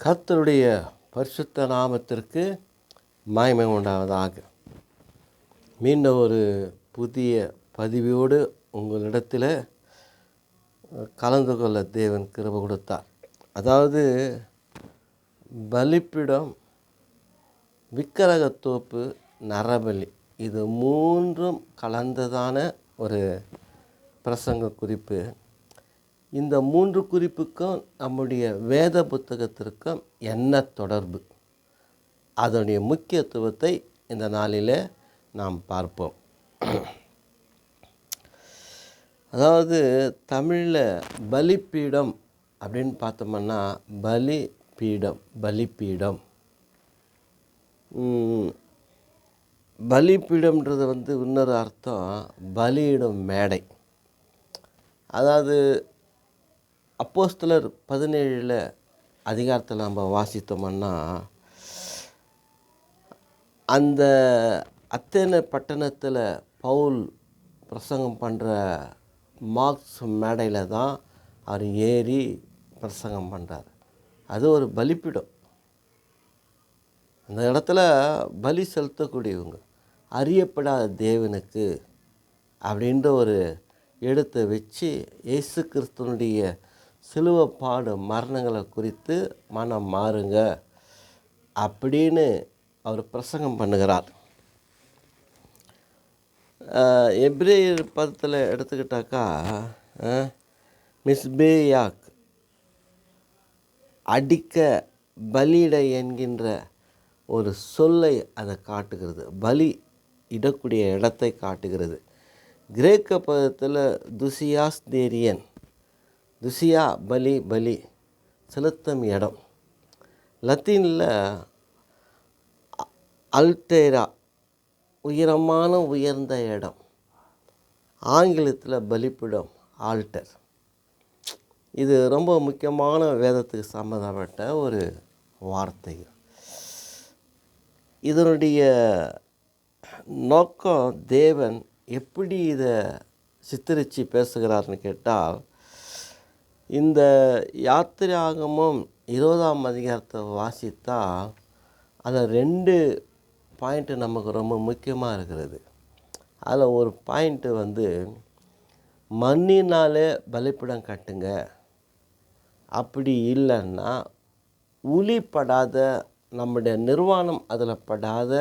கர்த்தருடைய பரிசுத்த நாமத்திற்கு மகிமை உண்டாவதாக. மீண்டும் ஒரு புதிய பதிவோடு உங்களிடத்தில் கலந்து கொள்ள தேவன் கிருபை கொடுத்தார். அதாவது பலிப்பிடம், விக்கிரகத்தோப்பு, நரபலி, இது மூன்றும் கலந்ததான ஒரு பிரசங்க குறிப்பு. இந்த மூன்று குறிப்புக்கும் நம்முடைய வேத புத்தகத்திற்கும் என்ன தொடர்பு, அதனுடைய முக்கியத்துவத்தை இந்த நாளில் நாம் பார்ப்போம். அதாவது தமிழில் பலிப்பீடம் அப்படின்னு பார்த்தோம்னா பலிப்பீடம் பலிப்பீடம்ன்றது இன்னொரு அர்த்தம் பலியிடும் மேடை. அதாவது அப்போஸ்தலர் 17 அதிகாரத்தில் நம்ம வாசித்தோம்னா, அந்த அத்தேனே பட்டணத்தில் பவுல் பிரசங்கம் பண்ணுற மார்க்ஸ் மேடையில் தான் அவர் ஏறி பிரசங்கம் பண்ணுறார். அது ஒரு பலிப்பீடம். அந்த இடத்துல பலி செலுத்தக்கூடியவங்க அறியப்படாத தேவனுக்கு அப்படின்ற ஒரு இடத்தை வச்சு இயேசு கிறிஸ்துவனுடைய சிலுவை பாடு மரணங்களை குறித்து மனம் மாறுங்க அப்படின்னு அவர் பிரசங்கம் பண்ணுகிறார். எபிரேயர் 10 எடுத்துக்கிட்டாக்கா, மிஸ்பேயாக் அடிக்க பலியிட என்கின்ற ஒரு சொல்லை அதை காட்டுகிறது. பலி இடக்கூடிய இடத்தை காட்டுகிறது. கிரேக்க பதத்தில் துசியா பலி செலுத்தும் இடம். லத்தீனில் அல்டேரா உயர்ந்த இடம். ஆங்கிலத்தில் பலிப்பிடம் ஆல்டர். இது ரொம்ப முக்கியமான வேதத்துக்கு சம்மந்தப்பட்ட ஒரு வார்த்தை. இதனுடைய நோக்கம், தேவன் எப்படி இதை சித்தரித்து பேசுகிறார்னு கேட்டால், இந்த யாத்திராகமம் 20ஆம் அதிகாரத்தை வாசித்தால் அதில் 2 பாயிண்ட்டு நமக்கு ரொம்ப முக்கியமாக இருக்கிறது. அதில் ஒரு பாயிண்ட்டு மண்ணினாலே பலிப்பிடம் கட்டுங்க, அப்படி இல்லைன்னா உளிப்படாத, நம்முடைய நிர்வாணம் அதில் படாத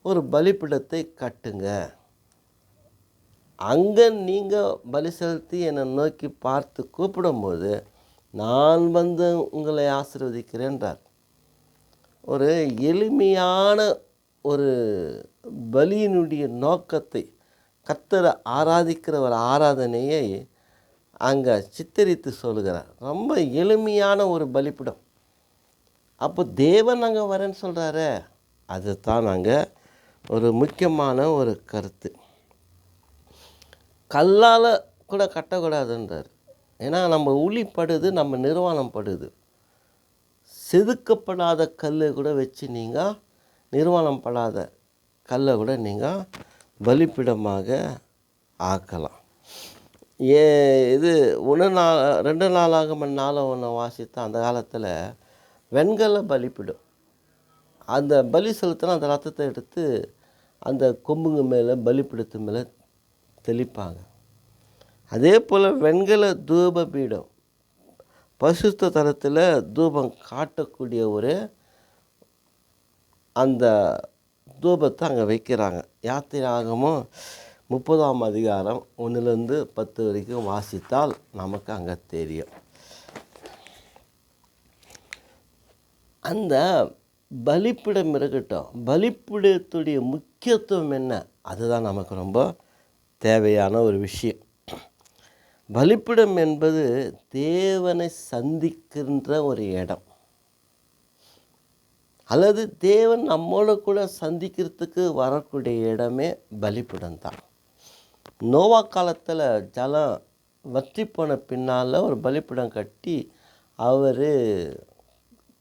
ஒரு பலிப்பிடத்தை கட்டுங்க. அங்கே நீங்கள் பலி செலுத்தி என்னை நோக்கி பார்த்து கூப்பிடும்போது நான் உங்களை ஆசீர்வதிக்கிறேன்றார். ஒரு எளிமையான ஒரு பலியினுடைய நோக்கத்தை, கர்த்தரை ஆராதிக்கிற ஒரு ஆராதனையை அங்கே சித்தரித்து சொல்கிறார். ரொம்ப எளிமையான ஒரு பலிப்பிடம். அப்போ தேவன் அங்கே வரேன்னு சொல்கிறாரு. அதுதான் நாங்கள் ஒரு முக்கியமான ஒரு கருத்து. கல்லால் கூட கட்டக்கூடாதுன்றார். ஏன்னா நம்ம உளிப்படுது, நம்ம நிர்வாணம் படுது. செதுக்கப்படாத கல்லை கூட வச்சு நீங்கள், நிர்வாணம் படாத கல்லை கூட நீங்கள் பலிப்பிடமாக ஆக்கலாம். இது 2 நாளாகமம் 4:1 வாசித்த அந்த காலத்தில் வெண்கல பலிப்பிடும். அந்த பலி செலுத்தினா அந்த ரத்தத்தை எடுத்து அந்த கொம்புங்க மேலே, பலிப்பிடத்து மேலே தெளிப்பாங்க. அதே போல் வெண்கல தூப பீடம், பரிசுத்த தலத்தில் தூபம் காட்டக்கூடிய ஒரு அந்த தூபத்தை அங்கே வைக்கிறாங்க. யாத்திராகமம் 30ஆம் அதிகாரம் 1-10 வரைக்கும் வாசித்தால் நமக்கு அங்கே தெரியும். அந்த பலிப்பிடம் இருக்கட்டும், பலிப்பிடத்துடைய முக்கியத்துவம் என்ன, அதுதான் நமக்கு ரொம்ப தேவையான ஒரு விஷயம். பலிப்பிடம் என்பது தேவனை சந்திக்கின்ற ஒரு இடம், அல்லது தேவன் நம்மோட கூட சந்திக்கிறதுக்கு வரக்கூடிய இடமே பலிப்பிடம் தான். நோவா காலத்தில் ஜலம் வற்றி போன பின்னால் ஒரு பலிப்பிடம் கட்டி அவர்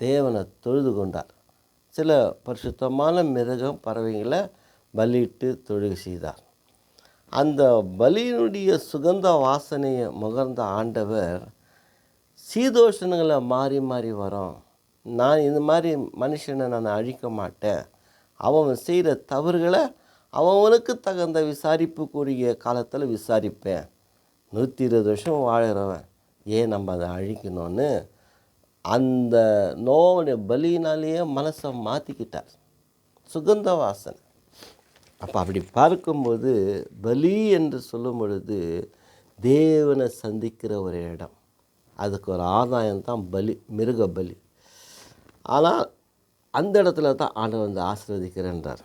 தேவனை தொழுது கொண்டார். சில பரிசுத்தமான மிருகம், பறவைகளை பலியிட்டு தொழுகை செய்தார். அந்த பலியினுடைய சுகந்த வாசனையை முகர்ந்த ஆண்டவர் சீதோஷணங்களை மாறி மாறி வரும், நான் இந்த மாதிரி மனுஷனை நான் அழிக்க மாட்டேன். அவன் செய்கிற தவறுகளை அவனுக்கு தகுந்த விசாரிப்புக்குரிய காலத்தில் விசாரிப்பேன். 120 வருஷம் வாழுறவன் ஏன் நம்ம அதை அழிக்கணும்னு அந்த நோவுடைய பலியினாலேயே மனசை மாற்றிக்கிட்டார். சுகந்த வாசனை. அப்போ அப்படி பார்க்கும்போது பலி என்று சொல்லும் பொழுது தேவனை சந்திக்கிற ஒரு இடம். அதுக்கு ஒரு ஆதாயம் தான் பலி, மிருக பலி. ஆனால் அந்த இடத்துல தான் ஆண்டவர் வந்து ஆசீர்வதிக்கிறேன்றார்.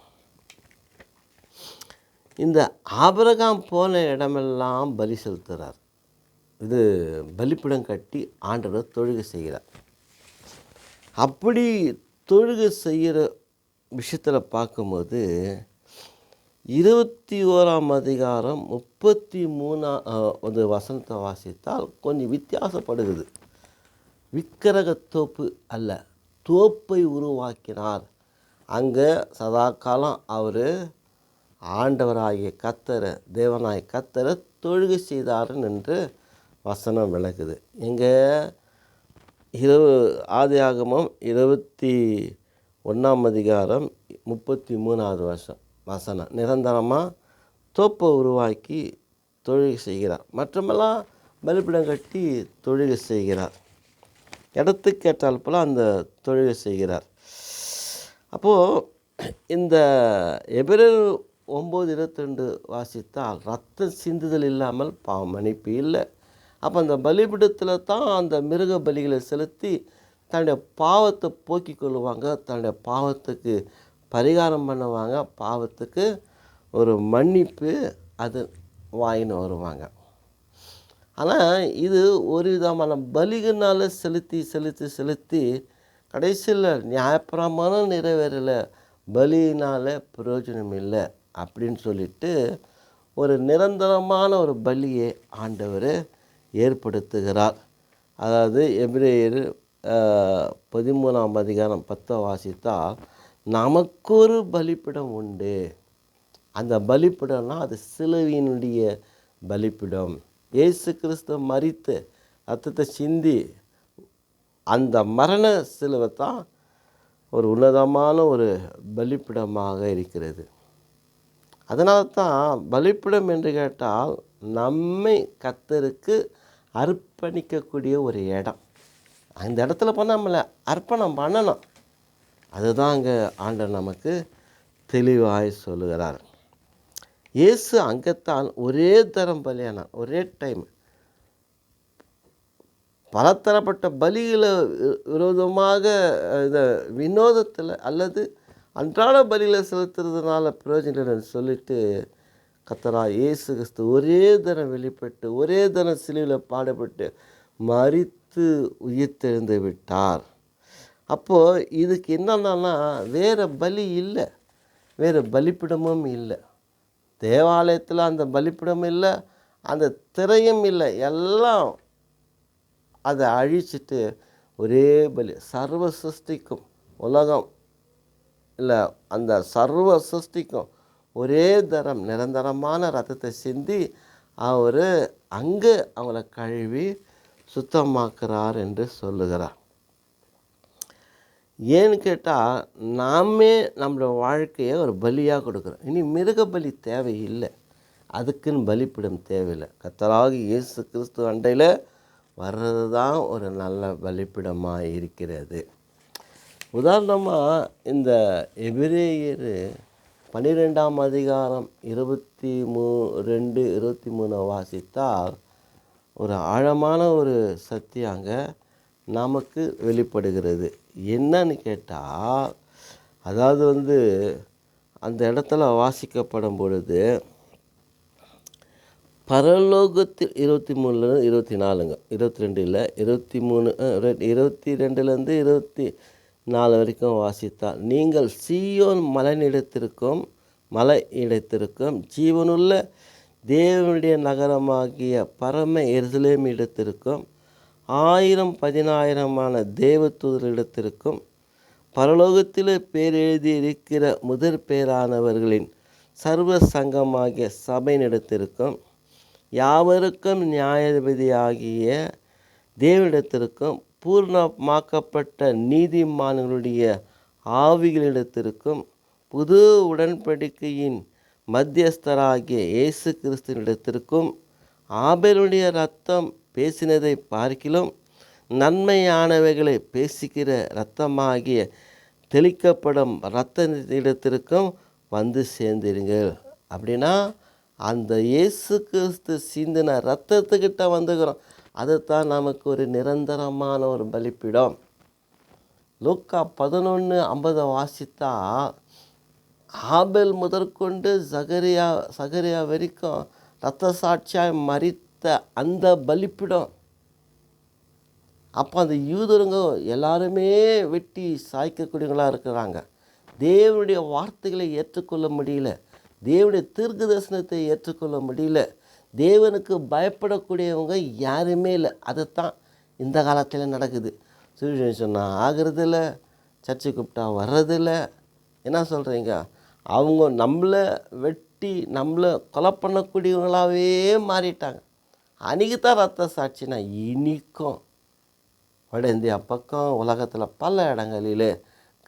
இந்த ஆபிரகாம் போன இடமெல்லாம் பலி செலுத்துகிறார். இது பலிப்பிடம் கட்டி ஆண்டவர் தொழுகை செய்கிறார். அப்படி தொழுகை செய்கிற விஷயத்தில் பார்க்கும்போது 21ஆம் அதிகாரம் 33 வசனத்தை வாசித்தால் கொஞ்சம் வித்தியாசப்படுகிறது. விக்கிரகத்தோப்பு அல்ல, தோப்பை உருவாக்கினார். அங்கே சதா காலம் அவர் ஆண்டவராகிய கர்த்தரை, தேவனாகிய கர்த்தரை தொழுகை செய்தாருன்னு என்று வசனம் விளக்குது. எங்கே ஆதியாகமம் 21ஆம் அதிகாரம் 33வது வசனம். நிரந்தரமாக தோப்பை உருவாக்கி தொழுகை செய்கிறார். மற்றமெல்லாம் பலிபீடம் கட்டி தொழுகை செய்கிறார். இடத்துக்கு ஏற்றால் போல் அந்த தொழுகை செய்கிறார். அப்போது இந்த எபிரேயர் 9:22 வாசித்தால் ரத்தம் சிந்துதல் இல்லாமல் பாவ மன்னிப்பு இல்லை. அப்போ அந்த பலிபீடத்தில் தான் அந்த மிருக பலிகளை செலுத்தி தன்னுடைய பாவத்தை போக்கிக் கொள்ளுவாங்க, தன்னுடைய பாவத்துக்கு பரிகாரம் பண்ணுவாங்க, பாவத்துக்கு ஒரு மன்னிப்பு அது வாங்கின்னு வருவாங்க. ஆனால் இது ஒரு விதமான பலிகளால் செலுத்தி செலுத்தி செலுத்தி கடைசியில் நியாயப்பிரமாணம் நிறைவேறலை, பலியினால் பிரயோஜனம் இல்லை அப்படின்னு சொல்லிட்டு ஒரு நிரந்தரமான ஒரு பலியை ஆண்டவர் ஏற்படுத்துகிறார். அதாவது எபிரேயர் 13ஆம் அதிகாரம் 10 வாசித்தால் நமக்கொரு பலிப்பிடம் உண்டு. அந்த பலிப்பிடம்னா அது சிலுவையினுடைய பலிப்பிடம். இயேசு கிறிஸ்து மரித்து ரத்தத்தை சிந்தி அந்த மரண சிலுவை தான் ஒரு உன்னதமான ஒரு பலிப்பிடமாக இருக்கிறது. அதனால தான் பலிப்பிடம் என்று கேட்டால் நம்மை கர்த்தருக்கு அர்ப்பணிக்கக்கூடிய ஒரு இடம். அந்த இடத்துல போனால் நம்மளை அர்ப்பணம் பண்ணணும். அதுதான் அங்கே ஆண்டவர் நமக்கு தெளிவாய் சொல்லுகிறார். இயேசு அங்கத்தான் ஒரே தரம் பலியானார், ஒரே டைம். பலதரப்பட்ட பலிகளை விரோதமாக இந்த வினோதத்தில் அல்லது அன்றாட பலிகளை செலுத்துறதுனால பிரயோஜனம் இல்லைன்னு சொல்லிட்டு கர்த்தராகிய இயேசு கிறிஸ்து ஒரே தரம் வெளிப்பட்டு ஒரே தரம் சிலுவையில் பாடுபட்டு மரித்து உயிர்த்தெழுந்து விட்டார். அப்போது இதுக்கு என்னன்னா வேறு பலி இல்லை, வேறு பலிப்பிடமும் இல்லை. தேவாலயத்தில் அந்த பலிப்பிடமும் இல்லை, அந்த திரையும் இல்லை. எல்லாம் அதை அழிச்சிட்டு ஒரே பலி. சர்வ சிருஷ்டிக்கும் உலகம் இல்லை, அந்த சர்வ சிருஷ்டிக்கும் ஒரே தரம் நிரந்தரமான ரத்தத்தை சிந்தி அவர் அங்கே அவங்கள கழுவி சுத்தமாக்குறார் என்று சொல்லுகிறார். ஏன்னு கேட்டால் நாமே நம்மளோட வாழ்க்கையை ஒரு பலியாக கொடுக்குறோம். இனி மிருக பலி தேவையில்லை, அதுக்குன்னு பலிப்பிடம் தேவையில்லை. கர்த்தராகிய இயேசு கிறிஸ்து அண்டையில் வர்றது தான் ஒரு நல்ல பலிப்பிடமாக இருக்கிறது. உதாரணமாக இந்த எபிரேயர் 12ஆம் அதிகாரம் 22-23 வாசித்தால் ஒரு ஆழமான ஒரு சத்தியம் அங்கே நமக்கு வெளிப்படுகிறது. என்னன்னு கேட்டால், அதாவது அந்த இடத்துல வாசிக்கப்படும் பொழுது பரலோகத்தில் 23-24 22 இல்லை 22-24 வரைக்கும் வாசித்தால், நீங்கள் சீயோன் மலை இடத்திற்கும் ஜீவனுள்ள தேவனுடைய நகரமாகிய பரம எருசலேம் இடத்திற்கும் 1000-10,000 தேவதூதரிடத்திற்கும் பரலோகத்தில் பேரெழுதி இருக்கிற முதற் பேரானவர்களின் சர்வ சங்கமாகிய சபையினிடத்திற்கும் யாவருக்கும் நியாயாதிபதியாகிய தேவனிடத்திற்கும் பூர்ணமாக்கப்பட்ட நீதிமான்களுடைய ஆவிகளிடத்திற்கும் புது உடன்படிக்கையின் மத்தியஸ்தராகிய இயேசு கிறிஸ்துவினிடத்திற்கும் ஆபேலுடைய இரத்தம் பேசினதை பார்க்கிலும் நன்மையானவைகளை பேசுகிற இரத்தமாகிய தெளிக்கப்படும் இரத்தத்திடத்திற்கும் வந்து சேர்ந்திருங்கள். அப்படின்னா அந்த இயேசு கிறிஸ்து சிந்தின இரத்தத்துக்கிட்ட வந்துக்கிறோம். அதுதான் நமக்கு ஒரு நிரந்தரமான ஒரு பலிப்பிடம். லூக்கா 11:50 வாசித்தா ஆபேல் முதற்கொண்டு சகரியா வரைக்கும் இரத்த சாட்சியாய் மரித்த அந்த பலிப்பிடம். அப்போ அந்த யூதருங்க எல்லாருமே வெட்டி சாய்க்கக்கூடியவங்களாக இருக்கிறாங்க. தேவனுடைய வார்த்தைகளை ஏற்றுக்கொள்ள முடியல, தேவனுடைய தீர்க்க தரிசனத்தை ஏற்றுக்கொள்ள முடியல, தேவனுக்கு பயப்படக்கூடியவங்க யாருமே இல்லை. அதுதான் இந்த காலத்தில் நடக்குது. சுவிசேஷம் சொன்னால் ஆகிறதில்ல, சர்ச்சை கூப்பிட்டா வர்றதில்ல. என்ன சொல்கிறீங்க? அவங்க நம்மளை வெட்டி நம்மளை கொலை பண்ணக்கூடியவங்களாகவே மாறிட்டாங்க. அன்றைக்கி தான் ரத்த சாட்சினா இனிக்கும். வட இந்தியா பக்கம் உலகத்தில் பல இடங்களில்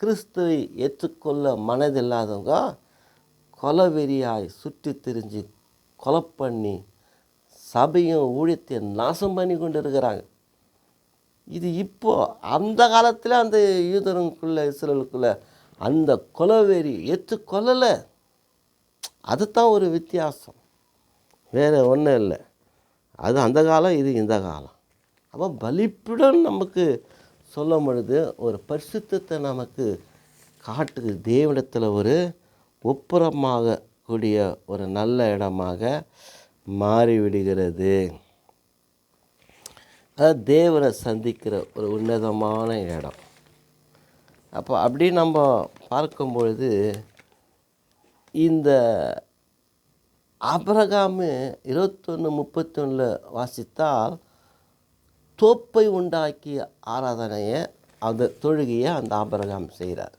கிறிஸ்துவை ஏற்றுக்கொள்ள மனதில்லாதவங்க கொலவெறியாய் சுற்றி திரிஞ்சு கொலை பண்ணி சபையும் ஊழியத்தை நாசம் பண்ணி கொண்டு இருக்கிறாங்க. இது இப்போது அந்த காலத்தில் அந்த யூதருக்குள்ளே இஸ்ரேலுக்குள்ளே அந்த கொலவெறி ஏற்றுக்கொள்ளலை. அதுதான் ஒரு வித்தியாசம், வேறு ஒன்றும் இல்லை. அது அந்த காலம், இது இந்த காலம். அப்போ பலிப்பிடம் நமக்கு சொல்லும் பொழுது ஒரு பரிசுத்தத்தை நமக்கு காட்டுது. தேவனிடத்தில் ஒரு ஒப்புரமாக கூடிய ஒரு நல்ல இடமாக மாறிவிடுகிறது. அது தேவனை சந்திக்கிற ஒரு உன்னதமான இடம். அப்போ அப்படி நம்ம பார்க்கும்பொழுது இந்த ஆபிரகாமு 21:31 வாசித்தால் தோப்பை உண்டாக்கிய ஆராதனையை அந்த தொழுகையை அந்த ஆபிரகாம் செய்கிறார்.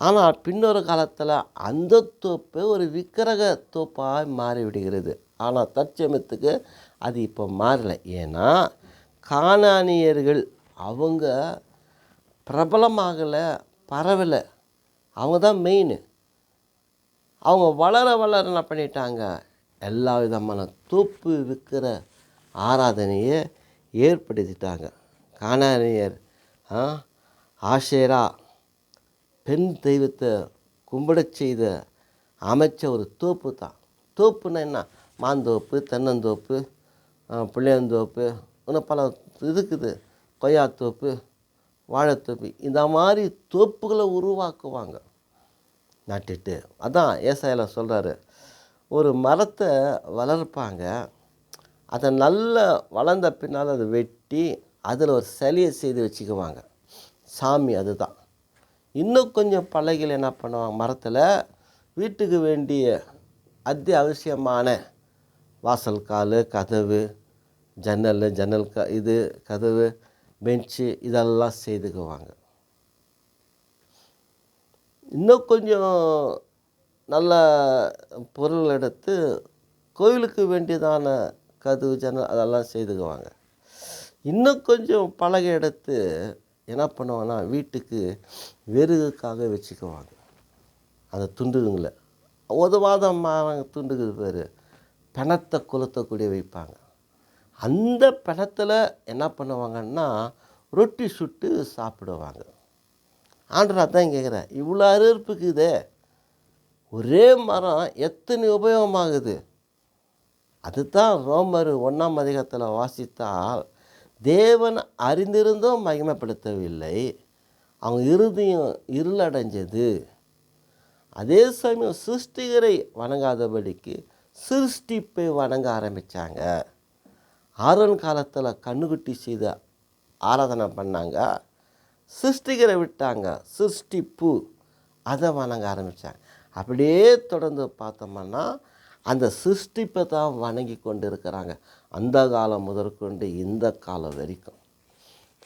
ஆனால் பின்னொரு காலத்தில் அந்த தோப்பு ஒரு விக்கிரக தோப்பாக மாறிவிடுகிறது. ஆனால் தற்சமயத்துக்கு அது இப்போ மாறலை. ஏன்னா கானானியர்கள் அவங்க பிரபலமாகலை, பரவலை. அவங்க தான் மெயின். அவங்க வளர என்ன பண்ணிட்டாங்க, எல்லா விதமான தோப்பு விற்கிற ஆராதனையை ஏற்படுத்திட்டாங்க. கானானியர் ஆஷேரா பெண் தெய்வத்தை கும்பிடச் செய்த அமைச்ச ஒரு தோப்பு தான். தோப்புன்னா என்ன? மாந்தோப்பு, தென்னந்தோப்பு, புளியந்தோப்பு, இன்னும் பல இருக்குது, கொய்யாத்தோப்பு, வாழைத்தோப்பு, இந்த மாதிரி தோப்புகளை உருவாக்குவாங்க நட்டுட்டு. அதான் ஏசாயால சொல்கிறாரு, ஒரு மரத்தை வளர்ப்பாங்க, அதை நல்லா வளர்ந்த பின்னால் அதை வெட்டி அதில் ஒரு சிலையை செய்து வச்சுக்குவாங்க, சாமி. அதுதான். இன்னும் கொஞ்சம் பலகைகள் என்ன பண்ணுவாங்க, மரத்தில் வீட்டுக்கு வேண்டிய அத்தியாவசியமான வாசல் கால், கதவு, ஜன்னல் இது கதவு, பெஞ்சு, இதெல்லாம் செய்துக்குவாங்க. இன்னும் கொஞ்சம் நல்ல பொருள் எடுத்து கோயிலுக்கு வேண்டியதான கதவு, ஜன்னல் அதெல்லாம் செய்துக்குவாங்க. இன்னும் கொஞ்சம் பலகை எடுத்து என்ன பண்ணுவாங்கன்னா வீட்டுக்கு வெறுகுக்காக வச்சுக்குவாங்க. அந்த துண்டுங்களை உதவாத துண்டுக்கு பேர் பிணத்தை கொளுத்தக்கூடிய வைப்பாங்க. அந்த பிணத்தில் என்ன பண்ணுவாங்கன்னா ரொட்டி சுட்டு சாப்பிடுவாங்க. ஆண்டவர் அதான் கேட்குறேன், இவ்வளோ அருவருப்புக்கு இதே ஒரே மரம் எத்தனை உபயோகமாகுது. அதுதான் ரோமர் 1ஆம் அதிகாரத்தில் வாசித்தால், தேவன் அறிந்திருந்தும் மகிமைப்படுத்தவில்லை, அவங்க இருதயம் இருளடைஞ்சது. அதே சமயம் சிருஷ்டிகரை வணங்காதபடிக்கு சிருஷ்டிப்பை வணங்க ஆரம்பித்தாங்க. ஆரோன் காலத்தில் கண்ணுக்குட்டி செய்த ஆராதனை பண்ணாங்க, சிருஷ்டிகரை விட்டாங்க, சிருஷ்டிப்பு அதை வணங்க ஆரம்பித்தாங்க. அப்படியே தொடர்ந்து பார்த்தோம்னா அந்த சிருஷ்டிப்பை தான் வணங்கி கொண்டு இருக்கிறாங்க, அந்த காலம் முதற்கொண்டு இந்த காலம் வரைக்கும்.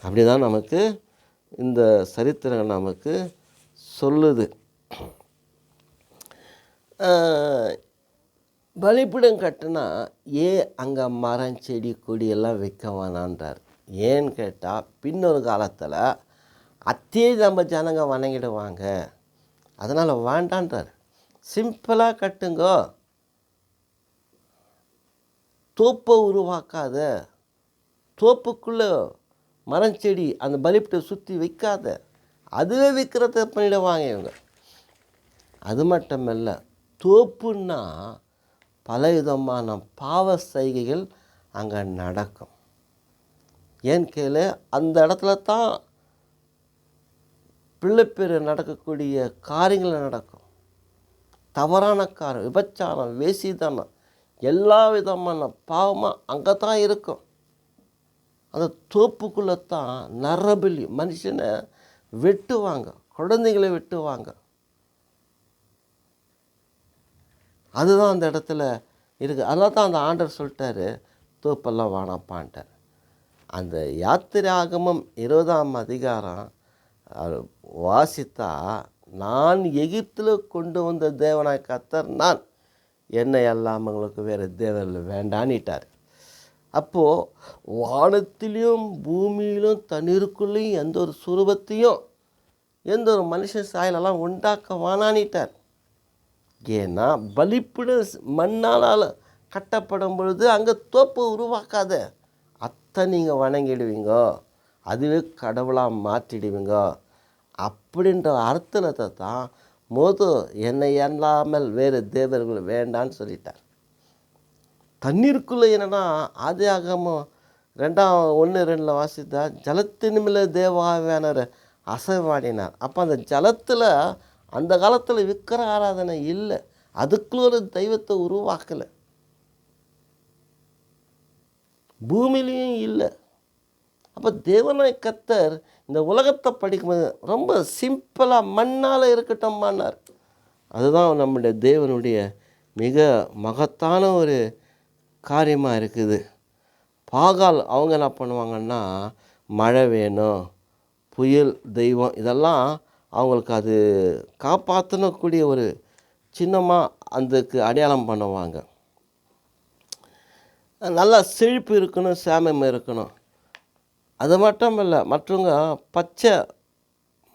அப்படி தான் நமக்கு இந்த சரித்திரம் நமக்கு சொல்லுது. பலிபீடம் கட்டினா அங்கே மரம் செடி கொடியெல்லாம் வைக்க வேணான்றார். ஏன்னு கேட்டால் பின்னொரு காலத்தில் அத்தையே நம்ம ஜனங்க வணங்கிடுவாங்க, அதனால் வேண்டான்றார். சிம்பிளாக கட்டுங்கோ, தோப்பை உருவாக்காத, தோப்புக்குள்ளே மரம் செடி அந்த பலிப்பிட்ட சுற்றி வைக்காத, அதுவே விற்கிறத பண்ணிடுவாங்க இவங்க. அது மட்டும் இல்லை, தோப்புன்னா பலவிதமான பாவ செய்கைகள் அங்கே நடக்கும். ஏன்னு கேளு, அந்த இடத்துல தான் பிள்ளைப்பேர் நடக்கக்கூடிய காரியங்கள் நடக்கும். தவறான காரியம், விபச்சாரம், வேசித்தனம், எல்லா விதமான பாவமாக அங்கே தான் இருக்கும். அந்த தோப்புக்குள்ளே தான் நரபலி, மனுஷனை வெட்டுவாங்க, குழந்தைகளை வெட்டுவாங்க. அதுதான் அந்த இடத்துல இருக்குது. அதனால தான் அந்த ஆண்டவர் சொல்லிட்டாரு, தோப்பெல்லாம் வானாப்பான்ட்டார். அந்த யாத்திராகமம் 20ஆம் அதிகாரம் வாசித்தா, நான் எகிப்தில் கொண்டு வந்த தேவனாய் கர்த்தர் நான், என்னை எல்லாம் உங்களுக்கு வேறு தேவர்கள் வேண்டான்னுட்டார். அப்போது வானத்திலையும் பூமியிலும் தண்ணீருக்குள்ளேயும் எந்த ஒரு சுரூபத்தையும் எந்த ஒரு மனுஷன் சாயலெல்லாம் உண்டாக்க வானான்னுட்டார். ஏன்னா பலிப்பிட மண்ணால் கட்டப்படும் பொழுது அங்கே தோப்பு உருவாக்காத, அத்தை நீங்கள் வணங்கிடுவீங்க, அதுவே கடவுளாக மாற்றிடுவீங்க அப்படின்ற அர்த்தத்தை தான் என்னை இல்லாமல் வேறு தேவர்கள் வேண்டான்னு சொல்லிட்டார். தண்ணீருக்குள்ளே என்னென்னா ஆதியாகமம் 1:2 வாசித்தா, ஜலத்தின் மேலே தேவாவியானவர் அசைவாடினார். அப்போ அந்த ஜலத்தில் அந்த காலத்தில் விக்கிர ஆராதனை இல்லை, அதுக்குள்ள ஒரு தெய்வத்தை உருவாக்கலை, பூமியிலையும் இல்லை. அப்போ தேவனாய் கர்த்தர் இந்த உலகத்தை படிக்கும்போது ரொம்ப சிம்பிளாக மண்ணால் இருக்கட்டும்மானார். அதுதான் நம்முடைய தேவனுடைய மிக மகத்தான ஒரு காரியமாக இருக்குது. பாகால் அவங்க என்ன பண்ணுவாங்கன்னா, மழை வேணும், புயல் தெய்வம், இதெல்லாம் அவங்களுக்கு அது காப்பாற்றக்கூடிய ஒரு சின்னமாக அதுக்கு அடையாளம் பண்ணுவாங்க. நல்லா செழிப்பு இருக்கணும், சேமம் இருக்கணும். அது மட்டும் இல்லை, மற்றவங்க பச்சை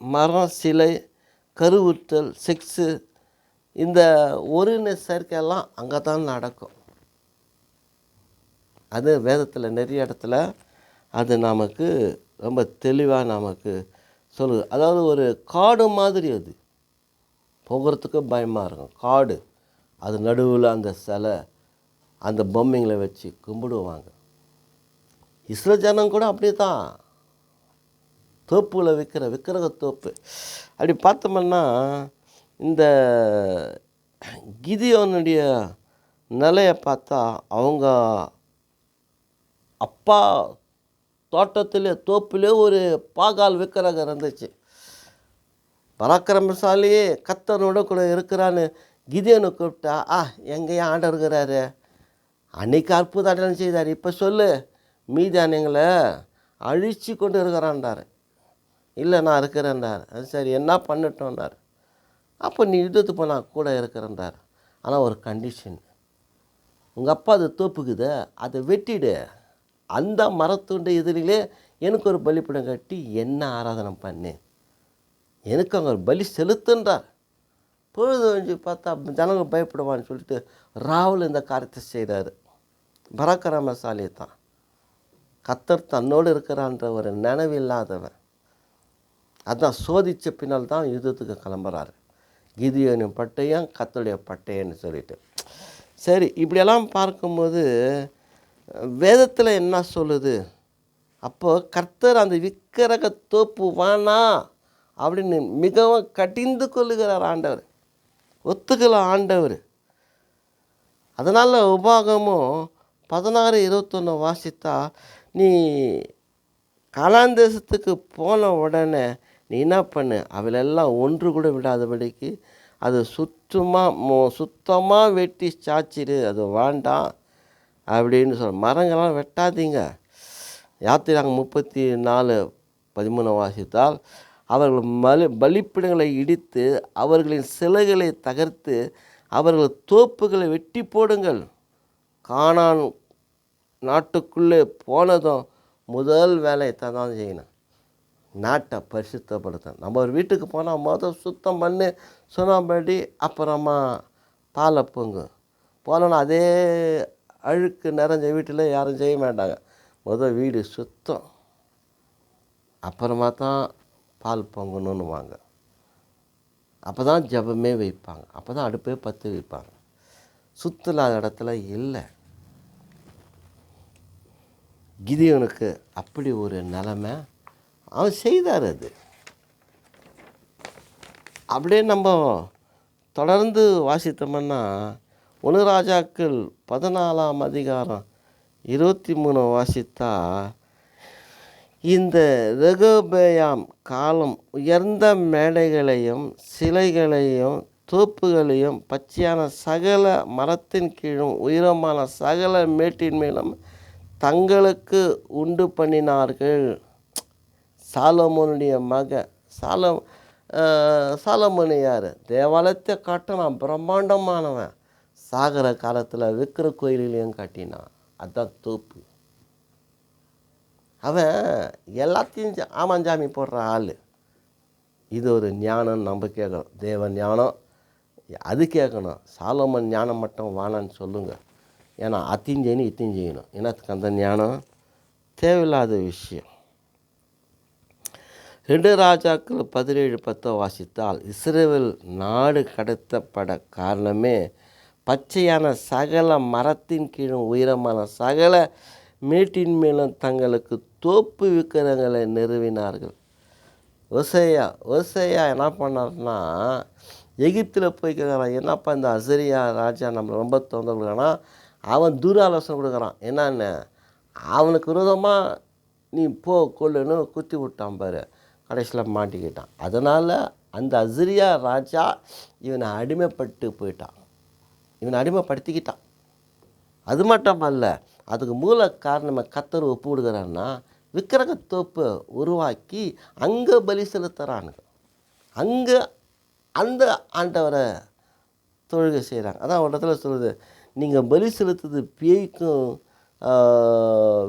மரம், சிலை, கருவுற்றல், செக்ஸு, இந்த ஒருங்கிணை சேர்க்கையெல்லாம் அங்கே தான் நடக்கும். அது வேதத்தில் நிறைய இடத்துல அது நமக்கு ரொம்ப தெளிவாக நமக்கு சொல்லுது. அதாவது ஒரு காடு மாதிரி, அது போகிறதுக்கு பயமாக இருக்கும். காடு, அது நடுவில் அந்த சிலை, அந்த பொம்மைங்களை வச்சு கும்பிடுவாங்க. இஸ்ரேல் ஜனம் கூட அப்படி தான், தோப்புகளை விக்கிரக தோப்பு. அப்படி பார்த்தோம்னா இந்த கிதியோனுடைய நிலையை பார்த்தா, அவங்க அப்பா தோட்டத்திலே தோப்பிலே ஒரு பாகால் விக்கிரகம் இருந்துச்சு. பராக்கிரமசாலியே கர்த்தரோட கூட இருக்கிறான்னு கிதியோனை கூப்பிட்டா, எங்கேயும் ஆண்டவர் இருக்கிறாரு, அன்னைக்கு அற்புத அடையாளம் செய்தார், இப்போ சொல்லு மீதியானங்களை அழிச்சு கொண்டு இருக்கிறான்டார். இல்லை நான் இருக்கிறேன்டார். அது சரி, என்ன பண்ணட்டோன்றார். அப்போ நீ யுத்தத்துக்கு போனால் கூட இருக்கிறேன்டார். ஆனால் ஒரு கண்டிஷன், உங்கள் அப்பா அது தோப்புக்குது, அதை வெட்டிடு, அந்த மரத்துண்டு எதிரிலே எனக்கு ஒரு பலிப்படம் கட்டி என்ன ஆராதனை பண்ணு, எனக்கு அங்கே ஒரு பலி செலுத்துன்றார். பொழுது வஞ்சி பார்த்தா ஜனங்க பயப்படுவான்னு சொல்லிட்டு ராகுல் இந்த காரியத்தை செய்கிறாரு. பராக்கிரமசாலி தான், கர்த்தர் தன்னோடு இருக்கிறான்ற ஒரு நினைவு இல்லாதவன். அதான் சோதித்த பின்னால் தான் யுத்தத்துக்கு கிளம்புறாரு. கிதியோனின் பட்டயம் கர்த்தருடைய பட்டயம்னு சொல்லிட்டு. சரி, இப்படியெல்லாம் பார்க்கும்போது வேதத்தில் என்ன சொல்லுது? அப்போது கர்த்தர் அந்த விக்கிரக தோப்பு வேணா அப்படின்னு மிகவும் கடிந்து கொள்ளுகிறார் ஆண்டவர், ஒத்துக்கல ஆண்டவர். அதனால் உபாகமும் 16:21 வாசித்தா, நீ கானான் தேசத்துக்கு போன உடனே நீ என்ன பண்ணு, அவளெல்லாம் ஒன்று கூட விடாதபடிக்கு அது சுத்தமாக வெட்டி சாச்சிடு, அது வேண்டாம் அப்படின்னு மரங்கள்லாம் வெட்டாதீங்க. யாத்திராங்க 34:13 வாசித்தால், அவர்கள் பலிப்பிடங்களை இடித்து அவர்களின் சிலைகளை தகர்த்து அவர்கள் தோப்புகளை வெட்டி போடுங்கள். கானான் நாட்டுக்குள்ளே போனதும் முதல் வேலையை தான் செய்யணும், நாட்டை பரிசுத்தப்படுத்தணும். நம்ம ஒரு வீட்டுக்கு போனால் சுத்தம் பண்ணி சுண்ணாம்படி அப்புறமா பாலை போனோன்னா அதே அழுக்கு நிறைஞ்ச வீட்டில் யாரும் செய்ய மாட்டாங்க. வீடு சுத்தம், அப்புறமா தான் பால் பொங்கணுன்னுவாங்க. அப்போ தான் ஜபமே வைப்பாங்க, அப்போ தான் அடுப்பே பற்ற வைப்பாங்க. சுத்தலாத இடத்துல இல்லை. கிதியோனுக்கு அப்படி ஒரு நிலைமை அவன் செய்தார். அது அப்படியே நம்ம தொடர்ந்து வாசித்தோம்னா 1 ராஜாக்கள் 14ஆம் அதிகாரம் 23 வாசித்தா, இந்த ரெகொபெயாம் காலம் உயர்ந்த மேடைகளையும் சிலைகளையும் தோப்புகளையும் பச்சையான சகல மரத்தின் கீழும் உயரமான சகல மேட்டின் மேலும் தங்களுக்கு உண்டு பண்ணினார்கள். சாலமோனுடைய சாலமோனு யார்? தேவாலயத்தை காட்டினான், பிரம்மாண்டமானவன். சாகர காலத்தில் விக்கிர கோயிலையும் காட்டினான். அதுதான் தோப்பு. அவன் எல்லாத்தையும் ஆமாஞ்சாமி போடுற ஆள். இது ஒரு ஞானம் நம்ம கேட்கணும், தேவ ஞானம் அது கேட்கணும். சாலமோன் ஞானம் மட்டும் வானான்னு சொல்லுங்கள். ஏன்னா அத்தையும் செய்யணும் இத்தையும் செய்யணும். என்னத்துக்கு அந்த ஞானம்? தேவையில்லாத விஷயம். 2 ராஜாக்கள் 17:10 வாசித்தால், இஸ்ரவேல் நாடு கடத்தப்பட காரணமே பச்சையான சகல மரத்தின் கீழும் உயரமான சகல மேட்டின் மேலும் தங்களுக்கு தோப்பு விக்கிரங்களை நிறுவினார்கள். ஓசையா என்ன பண்ணார்னா, எகிப்தில் போய் கேட்குறான், என்னப்பா இந்த அசரியா ராஜா நம்மளை ரொம்ப தொந்தரவு கொடுக்குறான்னா, அவன் தூர ஆலோசனை கொடுக்குறான். என்னன்னு, அவனுக்கு விரோதமாக நீ போ கொள்ளுன்னு குத்தி விட்டான் பாரு. கடைசியில் மாட்டிக்கிட்டான். அதனால் அந்த அசரியா ராஜா இவனை அடிமைப்படுத்திக்கிட்டான். அது மட்டும் அல்ல, அதுக்கு மூல காரணமாக கர்த்தர் ஒப்பு கொடுக்குறான்னா, விக்கிரகத்தோப்பு உருவாக்கி அங்கே பலி செலுத்துகிறானுங்க. அங்கே அந்த ஆண்டவரை தொழுகை செய்கிறாங்க. அதான் ஒரு இடத்துல சொல்லுது, நீங்கள் பலி செலுத்துறது பேய்க்கும்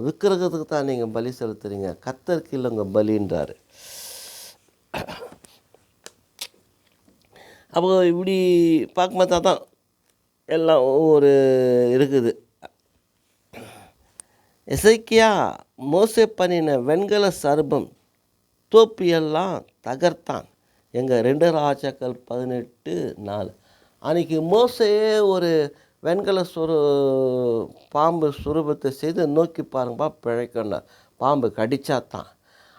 விக்கிரகத்துக்கு தான் நீங்கள் பலி செலுத்துறீங்க, கர்த்தருக்கு இல்லைங்க பலின்றார். அப்போ இப்படி பார்க்கும்போது தான் எல்லாம் ஒரு இருக்குது. எசேக்கியா மோசே பண்ணின வெண்கல சர்பம் தோப்பியெல்லாம் தகர்த்தான். எங்கள் 2 ராஜாக்கள் 18:4. அன்றைக்கி மோசையே ஒரு வெண்கல பாம்பு சுரூபத்தை செய்து நோக்கி பாருங்கப்பா பிழைக்கணும், பாம்பு கடிச்சாத்தான்.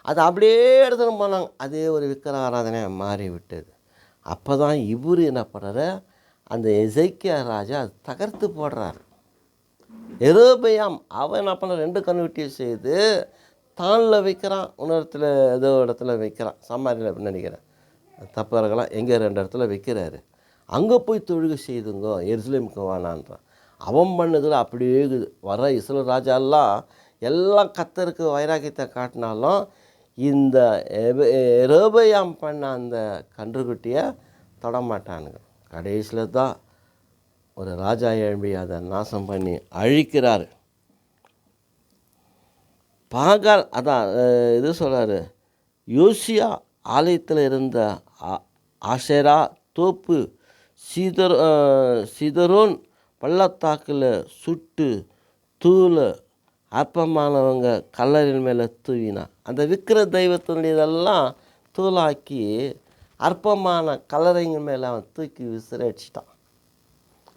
அது அப்படியே எடுத்துன்னு போனாங்க. அதே ஒரு விக்கிர ஆராதனையாக மாறிவிட்டது. அப்போ தான் இவர் என்ன பண்ணுறாரு, அந்த எசேக்கியா ராஜா அது தகர்த்து போடுறாரு. எரோபெயாம் அவன் என்ன பண்ண 2 கன்வெர்ட்டியை செய்து தானில் வைக்கிறான், இன்னொருத்தில் ஏதோ இடத்துல வைக்கிறான். சமாரியில் அப்படின்னு நினைக்கிறேன், தப்பாக இருக்கலாம். எங்கே 2 இடத்துல வைக்கிறாரு. அங்கே போய் தொழுகை செய்துங்கோ, எருசலேமுக்கு வானான்றான். அவன் பண்ணதில் அப்படியே இருக்குது. வர இஸ்ரவேல் ராஜாலாம் எல்லாம் கர்த்தருக்கு வைராக்கியத்தை காட்டினாலும் இந்த எரோபெயாம் பண்ண அந்த கன்றுக்குட்டியை தொடமாட்டானுங்க. கடைசியில் தான் ஒரு ராஜா எழும்பி அதை நாசம் பண்ணி அழிக்கிறார். பாகால் அதான் இது சொல்கிறாரு, யோசியா ஆலயத்தில் இருந்த ஆஷேரா தோப்பு சிதரோன் பள்ளத்தாக்கில் சுட்டு தூள் அற்பமானவங்க கல்லறின் மேலே தூவினான். அந்த விக்கிர தெய்வத்தினுடையதெல்லாம் தூளாக்கி அற்பமான கல்லறைங்க மேலே அவன் தூக்கி விசிறடிச்சிட்டான்.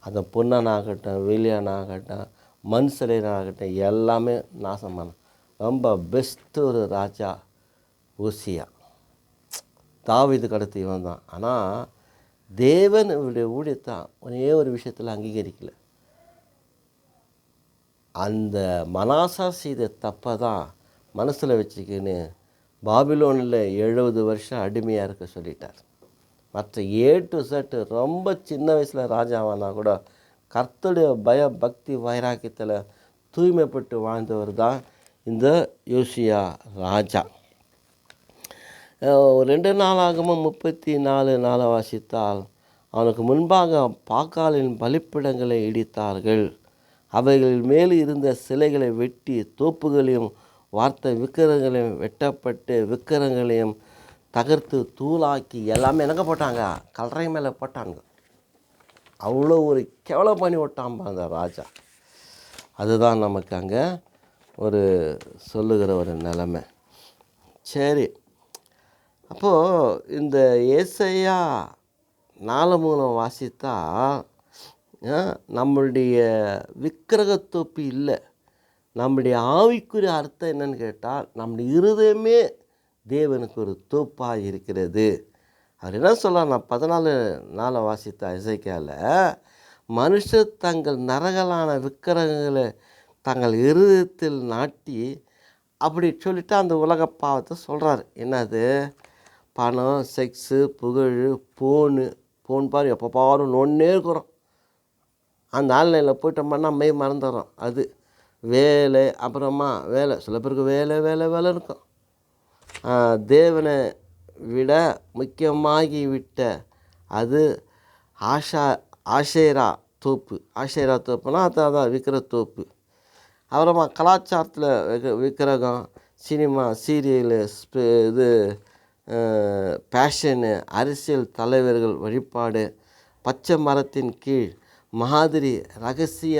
அந்த பொன்னனாகட்டும் வெளியனாகட்டும் மண் சிலையனாகட்டும் எல்லாமே நாசமான ரொம்ப பெஸ்ட்டு ஒரு ராஜா ஓசியா. தாவீதுக்கு அடுத்து இவன் தான். ஆனால் தேவன் இவருடைய ஊழியத்தான் ஒரே ஒரு விஷயத்தில் அங்கீகரிக்கலை. அந்த மனாசா செய்த தப்பை தான் மனசில் வச்சுக்கின்னு பாபிலோனில் 70 வருஷம் அடிமையாக இருக்க சொல்லிட்டார். மற்ற A to Z ரொம்ப சின்ன வயசில் ராஜாவானா கூட கர்த்தருடைய பய பக்தி வைராக்கியத்தில் தூய்மைப்பட்டு வாழ்ந்தவர் தான் இந்த யோசியா ராஜா. 2 நாளாகமும் 34:4 வாசித்தால், அவனுக்கு முன்பாக பாகாலின் பலிப்பிடங்களை இடித்தார்கள், அவைகளில் மேல் இருந்த சிலைகளை வெட்டி தோப்புகளையும் வார்த்தை விக்கிரகங்களையும் வெட்டப்பட்டு விக்கிரகங்களையும் தகர்த்து தூளாக்கி எல்லாமே என்னங்க போட்டாங்க, கல்லறை மேலே போட்டாங்க. அவ்வளோ ஒரு கேவலம் பண்ணி விட்டாம்பா அந்த ராஜா. அதுதான் நமக்கு அங்கே ஒரு சொல்லுகிற ஒரு நிலைமை. சரி, அப்போது இந்த ஏசாயா 4:3 வாசித்தா நம்மளுடைய விக்கிரகத்தோப்பு இல்லை, நம்முடைய ஆவிக்குரிய அர்த்தம் என்னன்னு கேட்டால் நம்முடைய இருதயமே தேவனுக்கு ஒரு தோப்பாக இருக்கிறது. அவர் என்ன சொல்கிறார், நான் 14:4 வாசித்த எசேக்கியாவில், மனுஷர் தங்கள் நரகலான விக்கிரகங்களை தங்கள் இருதயத்தில் நாட்டி அப்படி சொல்லிவிட்டு அந்த உலக பாவத்தை சொல்கிறார். என்னது, பணம், செக்ஸு, புகழ், போன் பாரு எப்போ பாரு நோன்னே இருக்கிறோம். அந்த ஆன்லைனில் போயிட்டோம்னா மெய் மறந்துடுறோம். அது வேலை, அப்புறமா வேலை, சில பேருக்கு வேலை வேலை வேலை இருக்கும். தேவனை விட முக்கியமாகிவிட்ட அது ஆஷேரா தோப்புனா அதான் விற்கிற தோப்பு. அப்புறமா கலாச்சாரத்தில் விக்கிரகம், சினிமா, சீரியலு, இது பேஷனு, அரசியல் தலைவர்கள் வழிபாடு, பச்சை மரத்தின் கீழ் மாதிரி ரகசிய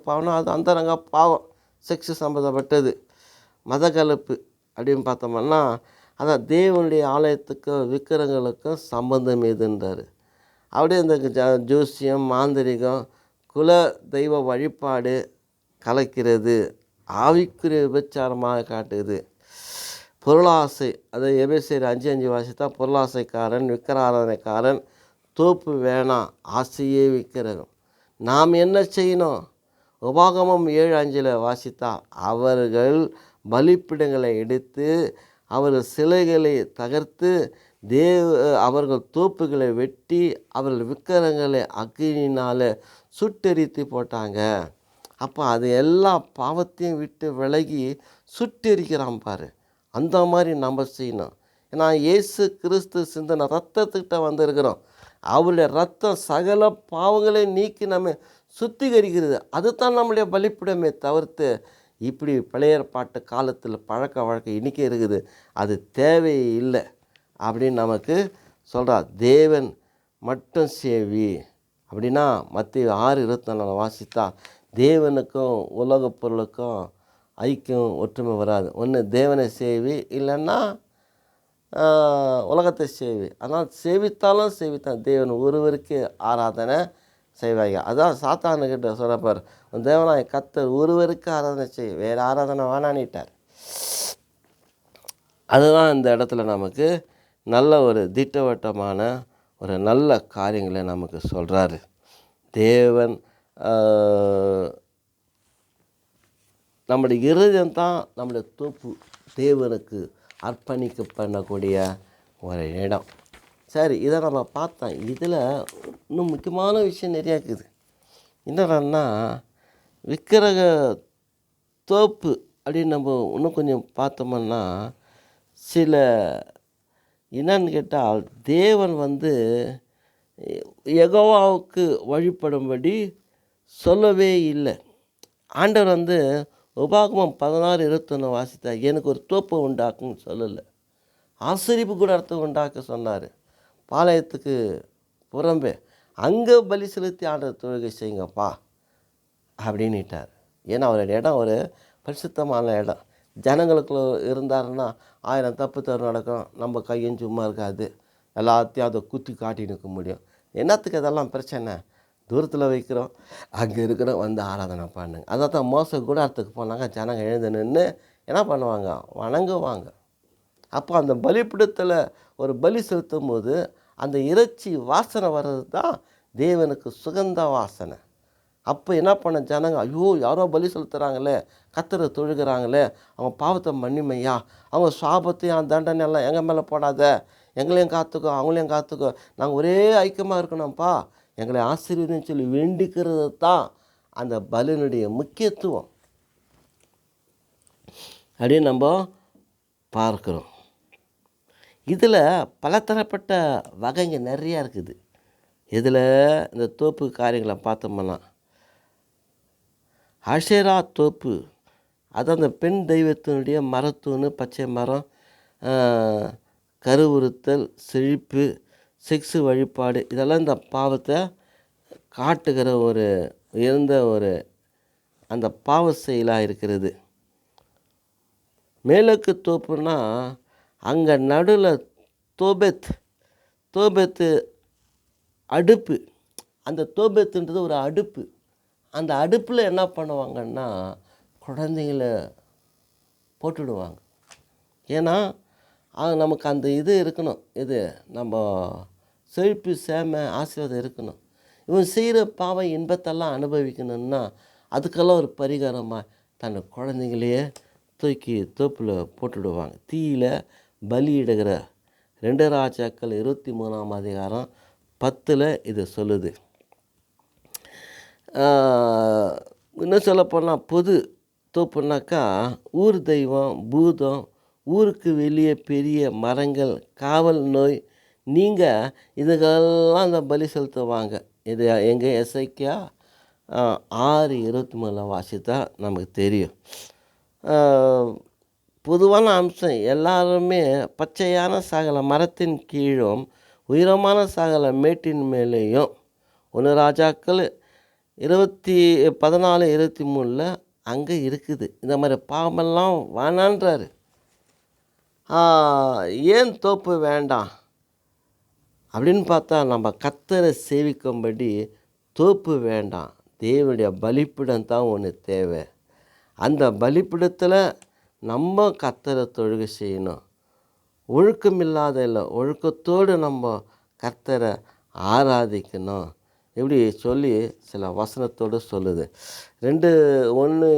பாவம்னா அது அந்தரங்க பாவம், செக்ஸு சம்மந்தப்பட்டது. மதக்கலப்பு அப்படின்னு பார்த்தோம்னா அதான் தேவனுடைய ஆலயத்துக்கும் விக்கிரகங்களுக்கும் சம்பந்தம் எதுன்றார். அப்படியே இந்த ஜோசியம், மாந்திரிகம், குல தெய்வ வழிபாடு கலைக்கிறது, ஆவிக்குரிய விபச்சாரமாக காட்டுது. பொருளாசை, அதை எபேசியர் 5:5 வாசித்தா, பொருளாசைக்காரன், விக்கிராராதனைக்காரன், தோப்பு வேணாம், ஆசையே விக்கிரகம். நாம் என்ன செய்யணும், உபாகமம் 7:5 வாசித்தா, அவர்கள் பலிப்பிடங்களை எடுத்து அவர்கள் சிலைகளை தகர்த்து அவர்கள் தோப்புகளை வெட்டி அவர்கள் விக்கிரகங்களை அக்கினினால் சுட்டெரித்து போட்டாங்க. அப்போ அது எல்லா பாவத்தையும் விட்டு விலகி சுட்டெரிக்கிறான் பாரு. அந்த மாதிரி நம்ம செய்யணும். ஏன்னா இயேசு கிறிஸ்து சிந்தின ரத்தத்துக்கிட்ட வந்திருக்கிறோம். அவருடைய ரத்தம் சகல பாவங்களையும் நீக்கி நம்ம சுத்திகரிக்கிறது. அதுதான் நம்முடைய பலிப்பிடமே தவிர்த்து இப்படி பழைய ஏற்பாட்டு காலத்தில் பழக்க வழக்கம் இன்றைக்கி இருக்குது, அது தேவையே இல்லை அப்படின்னு நமக்கு சொல்கிறார். தேவன் மட்டும் சேவி அப்படின்னா மத்திய 6:24 வாசித்தா, தேவனுக்கும் உலக பொருளுக்கும் ஐக்கியம் ஒற்றுமை வராது. ஒன்று தேவனை சேவி, இல்லைன்னா உலகத்தை சேவி. ஆனால் சேவித்தான் தேவன் ஒருவருக்கு ஆராதனை செய்வாங்க. அதான் சாத்தானுக்கிட்ட சொல்கிறப்பார், தேவனாய் கர்த்தர் ஒருவருக்கு ஆராதனை செய், வேறு ஆராதனை வேணான்னிட்டார். அதுதான் இந்த இடத்துல நமக்கு நல்ல ஒரு திட்டவட்டமான ஒரு நல்ல காரியங்களை நமக்கு சொல்கிறாரு. தேவன் நம்முடைய இருதயம் தான் நம்முடைய தோப்பு, தேவனுக்கு அர்ப்பணிக்க பண்ணக்கூடிய ஒரு இடம். சரி, இதை நம்ம பார்த்தோம். இதில் இன்னும் முக்கியமான விஷயம் நிறையா இருக்குது. என்னன்னா, விக்கிரக தோப்பு அப்படின்னு நம்ம இன்னும் கொஞ்சம் பார்த்தோம்னா, சில என்னன்னு கேட்டால், தேவன் யெகோவாவுக்கு வழிபடும்படி சொல்லவே இல்லை. ஆண்டவர் உபாகமம் 16:21 வாசித்தா, எனக்கு ஒரு தோப்பு உண்டாக்குன்னு சொல்லலை, ஆசரிப்பு கூடாரத்தை உண்டாக்க சொன்னார். பாளையத்துக்கு புறம்பே அங்கே பலி செலுத்தி ஆண்டவர் தொழுகை செய்யுங்கப்பா அப்படின்னுட்டார். ஏன்னா அவருடைய இடம் ஒரு பரிசுத்தமான இடம். ஜனங்களுக்குள்ள இருந்தாருன்னா 1000 தப்பு தவறு நடக்கும், நம்ம கையும் சும்மா இருக்காது, எல்லாத்தையும் அதை குத்தி காட்டி நிற்க முடியும். என்னத்துக்கு அதெல்லாம் பிரச்சனை, தூரத்தில் வைக்கிறோம், அங்கே இருக்கிறோம், ஆராதனை பண்ணுங்க. அதான் மோச கூடாரத்துக்கு போனாங்க, ஜனங்க எழுந்து நின்று என்ன பண்ணுவாங்க, வணங்குவாங்க. அப்போ அந்த பலிப்பிடத்தில் ஒரு பலி செலுத்தும் போது அந்த இறைச்சி வாசனை வர்றது தான் தேவனுக்கு சுகந்த வாசனை. அப்போ என்ன பண்ண ஜனங்க, ஐயோ யாரோ பலி செலுத்துகிறாங்களே, கர்த்தரை தொழுகிறாங்களே, அவங்க பாவத்தை மன்னிமையா, அவங்க சாபத்தையும் தண்டனையெல்லாம் எங்கள் மேலே போடாத, எங்களையும் காத்துக்கோ அவங்களையும் காத்துக்கோ, நாங்கள் ஒரே ஐக்கியமாக இருக்கணும்ப்பா, எங்களை ஆசீர்வதின்னு சொல்லி வேண்டிக்கிறது தான் அந்த பலியினுடைய முக்கியத்துவம் அப்படின்னு நம்ம பார்க்குறோம். இதில் பலதரப்பட்ட வகைங்க நிறையா இருக்குது. இதில் இந்த தோப்பு காரியங்களை பார்த்தோம்னா, ஆஷேரா தோப்பு அது அந்த பெண் தெய்வத்தினுடைய மரத்தூண், பச்சை மரம், கருவுறுத்தல், செழிப்பு, செக்ஸு வழிபாடு, இதெல்லாம் இந்த பாவத்தை காட்டுகிற ஒரு உயர்ந்த ஒரு அந்த பாவ செயலாக இருக்கிறது. மேலோக்கு தோப்புனா அங்கே நடுவில் தோபெத், தோபெத்து அடுப்பு. அந்த தோபெத்துன்றது ஒரு அடுப்பு. அந்த அடுப்பில் என்ன பண்ணுவாங்கன்னா குழந்தைங்கள போட்டுடுவாங்க. ஏன்னா நமக்கு அந்த இது இருக்கணும், இது நம்ம செழிப்பு சேம ஆசீர்வாதம் இருக்கணும். இவன் செய்கிற பாவ இன்பத்தெல்லாம் அனுபவிக்கணும்னா அதுக்கெல்லாம் ஒரு பரிகாரமாக தன் குழந்தைங்களையே தூக்கி தோப்பில் போட்டுடுவாங்க. தீயில் பலியிடுகிற 2 ராஜாக்கள் 23ஆம் அதிகாரம் 10 இது சொல்லுது. இன்னும் சொல்லப்போனால் பொது தோப்புனாக்கா ஊர் தெய்வம், பூதம், ஊருக்கு வெளியே பெரிய மரங்கள், காவல் நோய், நீங்கள் இதுக்கெல்லாம் அந்த பலி செலுத்துவாங்க. இது எங்கே எசேக்கியா 6:23 வாசித்தா நமக்கு தெரியும். பொதுவான அம்சம் எல்லாருமே பச்சையான சகல மரத்தின் கீழும் உயரமான சகல மேட்டின் மேலேயும் 1 ராஜாக்கள் 14:23 அங்கே இருக்குது. இந்த மாதிரி பாவமெல்லாம் வேணான்றாரு. ஏன் தோப்பு வேண்டாம் அப்படின்னு பார்த்தா நம்ம கர்த்தரை சேவிக்கும்படி தோப்பு வேண்டாம். தேவனுடைய பலிப்பிடம் தான் ஒன்று தேவை. அந்த பலிப்பிடத்தில் நம்ம கர்த்தரை தொழுகை செய்யணும். ஒழுக்கம் இல்லாத இல்லை, ஒழுக்கத்தோடு நம்ம கர்த்தரை ஆராதிக்கணும். இப்படி சொல்லி சில வசனத்தோடு சொல்லுது. 1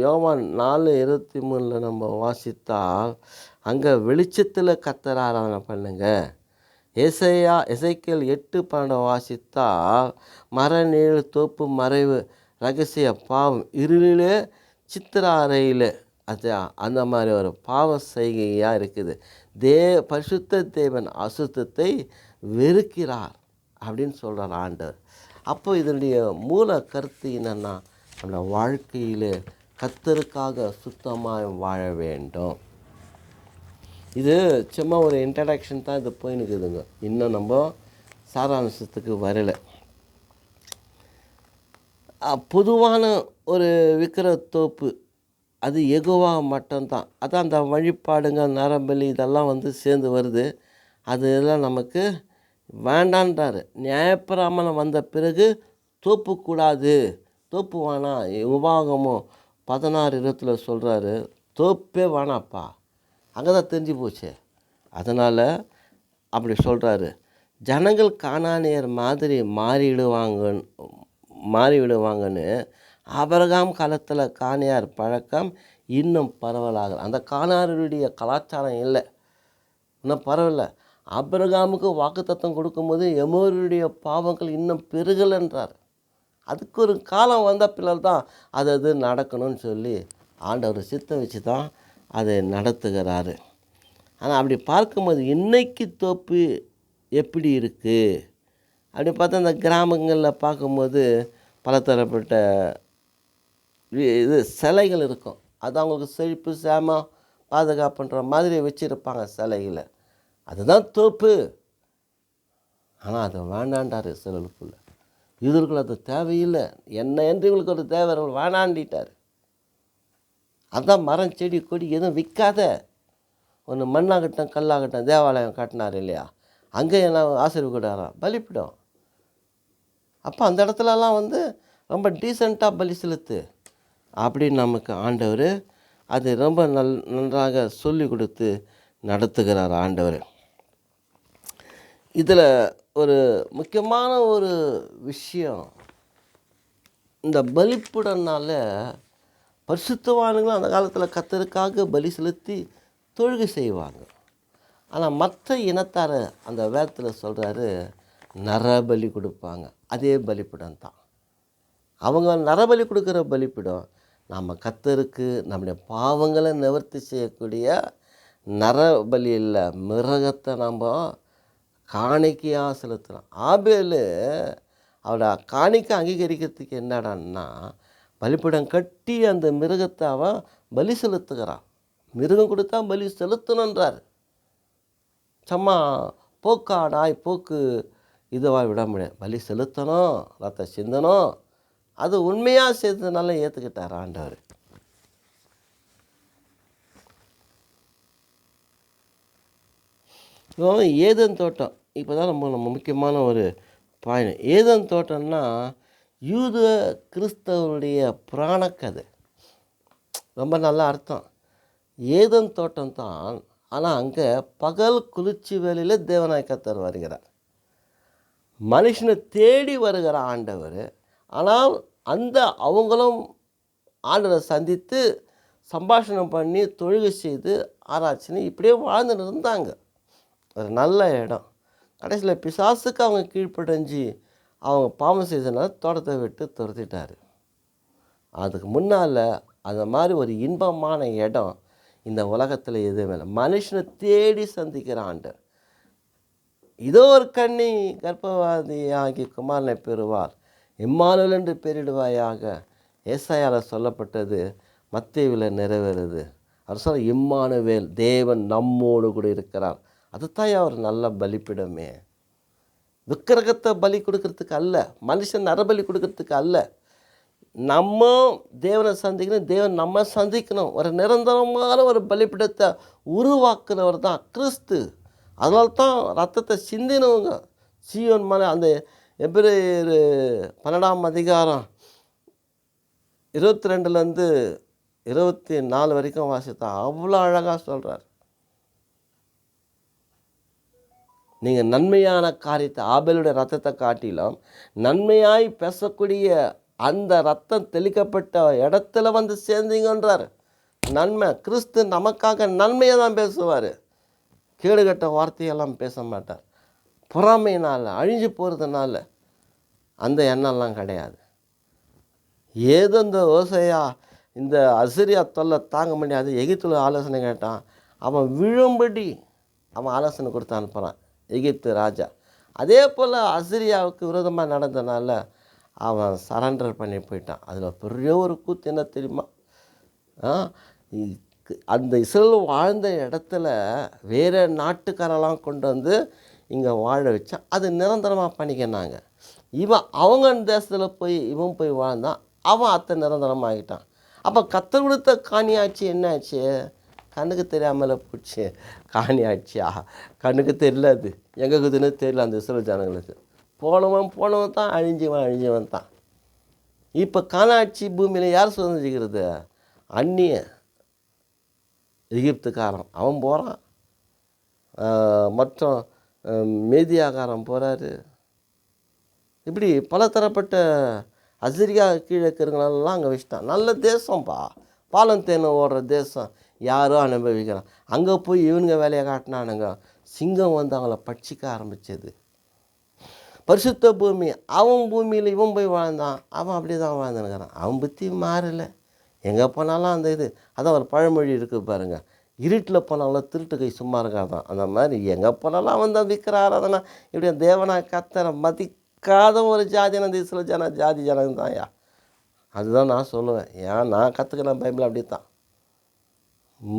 யோவான் 4:23 நம்ம வாசித்தால் அங்கே வெளிச்சத்தில் கர்த்தரை ஆராதனை பண்ணுங்க. எசேக்கியேல் 8:12 வாசித்தால் மர நீழல், தோப்பு மறைவு, ரகசிய பாவம், இருளிலே, சித்திர அறையில், அது அந்த மாதிரி ஒரு பாவ செய்கையாக இருக்குது. பரிசுத்த தேவன் அசுத்தத்தை வெறுக்கிறார் அப்படின்னு சொல்கிறார் ஆண்டவர். அப்போ இதனுடைய மூல கருத்து என்னென்னா நம்ம வாழ்க்கையில் கர்த்தருக்காக சுத்தமாக வாழ வேண்டும். இது சும்மா ஒரு இன்ட்ரடக்ஷன் தான் இது போயின்னுக்குதுங்க. இன்னும் நம்ம சாராம்சத்துக்கு வரலை. பொதுவான ஒரு விக்கிர தோப்பு அது யெகோவா மட்டும்தான். அதான் அந்த வழிபாடுங்க, நரபலி இதெல்லாம் சேர்ந்து வருது. அதெல்லாம் நமக்கு வேண்டான்றாரு. நியாயப்பிரமாணம் வந்த பிறகு தோப்பு கூடாது, தோப்பு வேணாம். உபாகமம் 16:20 சொல்கிறாரு, தோப்பே வேணாப்பா. அங்கே தான் தெரிஞ்சு போச்சு. அதனால் அப்படி சொல்கிறாரு. ஜனங்கள் கானானியர் மாதிரி மாறிவிடுவாங்கன்னு ஆபிரகாம் காலத்தில் கானானியர் பழக்கம் இன்னும் பரவலாகலை. அந்த கானானியருடைய கலாச்சாரம் இல்லை, இன்னும் பரவல. ஆபிரகாமுக்கு வாக்குத்தத்தம் கொடுக்கும்போது எமோருடைய பாவங்கள் இன்னும் பெருகலைன்றார். அதுக்கு ஒரு காலம் வந்த பிள்ளை தான் அது நடக்கணும்னு சொல்லி ஆண்டவர் சித்தம் வச்சு தான் அதை நடத்துகிறாரு. ஆனால் அப்படி பார்க்கும்போது இன்றைக்கி தோப்பு எப்படி இருக்குது அப்படி பார்த்தா இந்த கிராமங்களில் பார்க்கும்போது பலதரப்பட்ட இது சிலைகள் இருக்கும். அது அவங்களுக்கு செழிப்பு சேமம் பாதுகாப்புன்ற மாதிரி வச்சுருப்பாங்க சிலைகளை. அதுதான் தோப்பு. ஆனால் அதை வேண்டாண்டார் சிலருக்குள்ள. இவர்களுக்கு அது தேவையில்லை, என்ன என்று இவங்களுக்கு ஒரு தேவை வேணாண்டிட்டார். அதான் மரம் செடி கொடி எதுவும் விற்காத, ஒன்று மண்ணாகட்டும் கல்லாகட்டும் தேவாலயம் கட்டினார் இல்லையா, அங்கே என்ன ஆசீர்வதிக்கிறாராம் பலிப்பிடும். அப்போ அந்த இடத்துலலாம் ரொம்ப டீசெண்டாக பலி செலுத்து அப்படின்னு நமக்கு ஆண்டவர் அது ரொம்ப நன்றாக சொல்லி கொடுத்து நடத்துகிறார் ஆண்டவர். இதில் ஒரு முக்கியமான ஒரு விஷயம், இந்த பலிப்பிடனால பரிசுத்தவான்களும் அந்த காலத்தில் கர்த்தருக்காக பலி செலுத்தி தொழுகை செய்வாங்க. ஆனால் மற்ற இனத்தார் அந்த வேதத்தில் சொல்கிறாரு நரபலி கொடுப்பாங்க. அதே பலிப்பிடம் தான் அவங்க நரபலி கொடுக்குற பலிப்பிடம். நம்ம கர்த்தருக்கு நம்முடைய பாவங்களை நிவர்த்தி செய்யக்கூடிய நரபலி இல்லை, மிருகத்தை நம்ம காணிக்கையாக செலுத்துகிறோம். ஆபேல் அவளை காணிக்கை அங்கீகரிக்கிறதுக்கு என்னடான்னா பலிப்பிடம் கட்டி அந்த மிருகத்தை அவன் பலி செலுத்துகிறான். மிருகம் கொடுத்தா பலி செலுத்தணுன்றார். சும்மா போக்கா நாய் போக்கு இதுவாக விட முடியாது. பலி செலுத்தணும், ரத்தம் சிந்தணும். அது உண்மையாக சேர்த்ததுனால ஏற்றுக்கிட்டார் ஆண்டவர். ஏதேன் தோட்டம் இப்போ தான் நம்ம முக்கியமான ஒரு பாயிண்ட். ஏதேன் தோட்டம்னா யூத கிறிஸ்தவருடைய புராண கதை. ரொம்ப நல்ல அர்த்தம். ஏதேன் தோட்டம் தான். ஆனால் அங்கே பகல் குளிர்ச்சி வேளையில் தேவனாய் கர்த்தர் வருகிறார். மனுஷனை தேடி வருகிற ஆண்டவர். ஆனால் அவங்களும் ஆண்டவரை சந்தித்து சம்பாஷணம் பண்ணி தொழுகை செய்து ஆராய்ச்சின்னு இப்படியே வாழ்ந்துட்டு இருந்தாங்க. ஒரு நல்ல இடம். கடைசியில் பிசாசுக்கு அவங்க கீழ்ப்படைஞ்சு அவங்க பாவம் செய்தனால தோட்டத்தை விட்டு துரத்திட்டார். அதுக்கு முன்னால் அந்த மாதிரி ஒரு இன்பமான இடம் இந்த உலகத்தில் எதுவுமே இல்லை. மனுஷனை தேடி சந்திக்கிற ஆண்டவர். இதோ ஒரு கன்னி கர்ப்பவாதியாகி குமாரனை பெறுவார், இம்மானுவேல் என்று பெயரிடுவாயாக. ஏசாயாவில் சொல்லப்பட்டது மத்தேயுவில் நிறைவேறுது. அவர் சொல்ல இம்மானுவேல், தேவன் நம்மோடு கூட இருக்கிறார். அதுதான் அவர் நல்ல பலிப்பிடமே. விக்கிரகத்தை பலி கொடுக்கறதுக்கு அல்ல, மனுஷன் நரபலி கொடுக்கறதுக்கு அல்ல. நம்ம தேவனை சந்திக்கணும், தேவன் நம்ம சந்திக்கணும். ஒரு நிரந்தரமான ஒரு பலிப்பிடத்தை உருவாக்குனவர் தான் கிறிஸ்து. அதனால தான் ரத்தத்தை சிந்தினவங்க சீயோன் மலை. அந்த எபிரேயர் 12 22 24 வரைக்கும் வாசித்தா அவ்வளோ அழகாக சொல்கிறார். நீங்கள் நன்மையான காரியத்தை, ஆபேலுடைய ரத்தத்தை காட்டிலும் நன்மையாய் பேசக்கூடிய அந்த ரத்தம் தெளிக்கப்பட்ட இடத்துல வந்து சேர்ந்தீங்கன்றார். நன்மை, கிறிஸ்து நமக்காக நன்மையை தான் பேசுவார். கேடுகட்ட வார்த்தையெல்லாம் பேச மாட்டார். பொறாமையினால் அழிஞ்சு போகிறதுனால அந்த எண்ணம்லாம் கிடையாது. ஏதோ இந்த ஓசையா இந்த அசிரியா தொல்லை தாங்க முடியாது, எகிப்தில் ஆலோசனை கேட்டான். அவன் விழும்படி அவன் ஆலோசனை கொடுத்து அனுப்புகிறான் எகிப்து ராஜா. அதே போல் அசிரியாவுக்கு விரோதமாக நடந்ததுனால அவன் சரண்டர் பண்ணி போயிட்டான். அதில் பெரிய ஒரு கூத்து என்ன தெரியுமா? அந்த இஸ்ரேல் வாழ்ந்த இடத்துல வேறு நாட்டுக்காரெல்லாம் கொண்டு வந்து இங்கே வாழ வச்சா அது நிரந்தரமாக பண்ணிக்கினாங்க. அவங்க தேசத்தில் போய் இவன் போய் வாழ்ந்தான். அவன் அத்தை நிரந்தரமாக ஆகிட்டான். அப்போ கத்தர் கொடுத்த காணியாச்சு என்ன ஆச்சு? கண்ணுக்கு தெரியாமல் போச்சு. காணியாச்சியா? கண்ணுக்கு தெரியல. அது எங்களுக்குதுன்னு தெரியல அந்த இஸ்ரேல் ஜனங்களுக்கு. போனவன் தான் அழிஞ்சவன் தான். இப்போ காணாட்சி பூமியில் யார் சுதந்திரிக்கிறது? அந்நிய எகிப்துக்காரன் அவன் போகிறான், மற்றும் மேதியாக்காரன் போகிறாரு. இப்படி பல தரப்பட்ட அசிரியா கீழே இருக்கிறவங்களெல்லாம் அங்கே வச்சுட்டான். நல்ல தேசம்ப்பா, பாலம் தேனை ஓடுற தேசம், யாரோ அனுபவிக்கிறான். அங்கே போய் இவனுங்க வேலையை காட்டினானுங்க. சிங்கம் வந்து அவங்கள பட்சிக்க ஆரம்பித்தது. பரிசுத்த பூமி, அவன் பூமியில் இவன் போய் வாழ்ந்தான். அவன் அப்படி தான் வாழ்ந்துனுக்கிறான். அவன் புத்தி மாறலை. எங்கே போனாலும் அந்த இது. அதான் ஒரு பழமொழி இருக்குது பாருங்கள், இருட்டில் போனாலும் திருட்டு கை சும்மா இருக்காதான். அந்த மாதிரி எங்கே போனாலும் அவன் தான் விற்கிற ஆராதனை. இப்படி தேவனா கத்தரை மதிக்காத ஒரு ஜாதியான இஸ்ரேல் ஜாதி ஜனம் தான். அதுதான் நான் சொல்லுவேன். நான் கற்றுக்கிறேன் பைபிள் அப்படி தான்.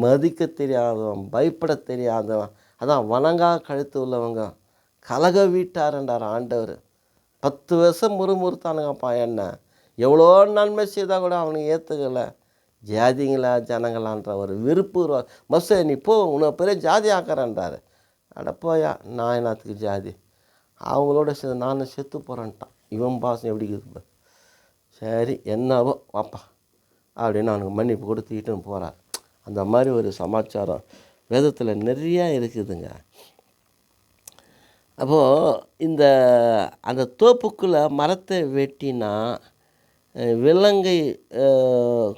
மதிக்க தெரியாதவன், பயப்பட தெரியாதவன், அதான் வணங்கா கழுத்து உள்ளவங்க கலக வீட்டார்ன்றார் ஆண்டவர். 10 வருஷம் முறுமுறுத்தானுங்கப்பா. என்ன எவ்வளோ நன்மை செய்தால் கூட அவனுக்கு ஏற்றுக்கலை. ஜாதிங்களா ஜனங்களான்ற ஒரு விருப்பு மசே நீ போ, உனக்கு பெரிய ஜாதி ஆக்கிறேன்றாரு. அட போயா, நான் என்னத்துக்கு ஜாதி? அவங்களோட நானும் செத்து போகிறேன்ட்டான். இவன் பாசம் எப்படி இருக்குது? சரி என்னவோ வாப்பா அப்படின்னு அவனுக்கு மன்னிப்பு கொடுத்துக்கிட்டுன்னு போகிறார். அந்த மாதிரி ஒரு சமாச்சாரம் வேதத்தில் நிறையா இருக்குதுங்க. அப்போது அந்த தோப்புக்குள்ளே மரத்தை வெட்டினா, விலங்கை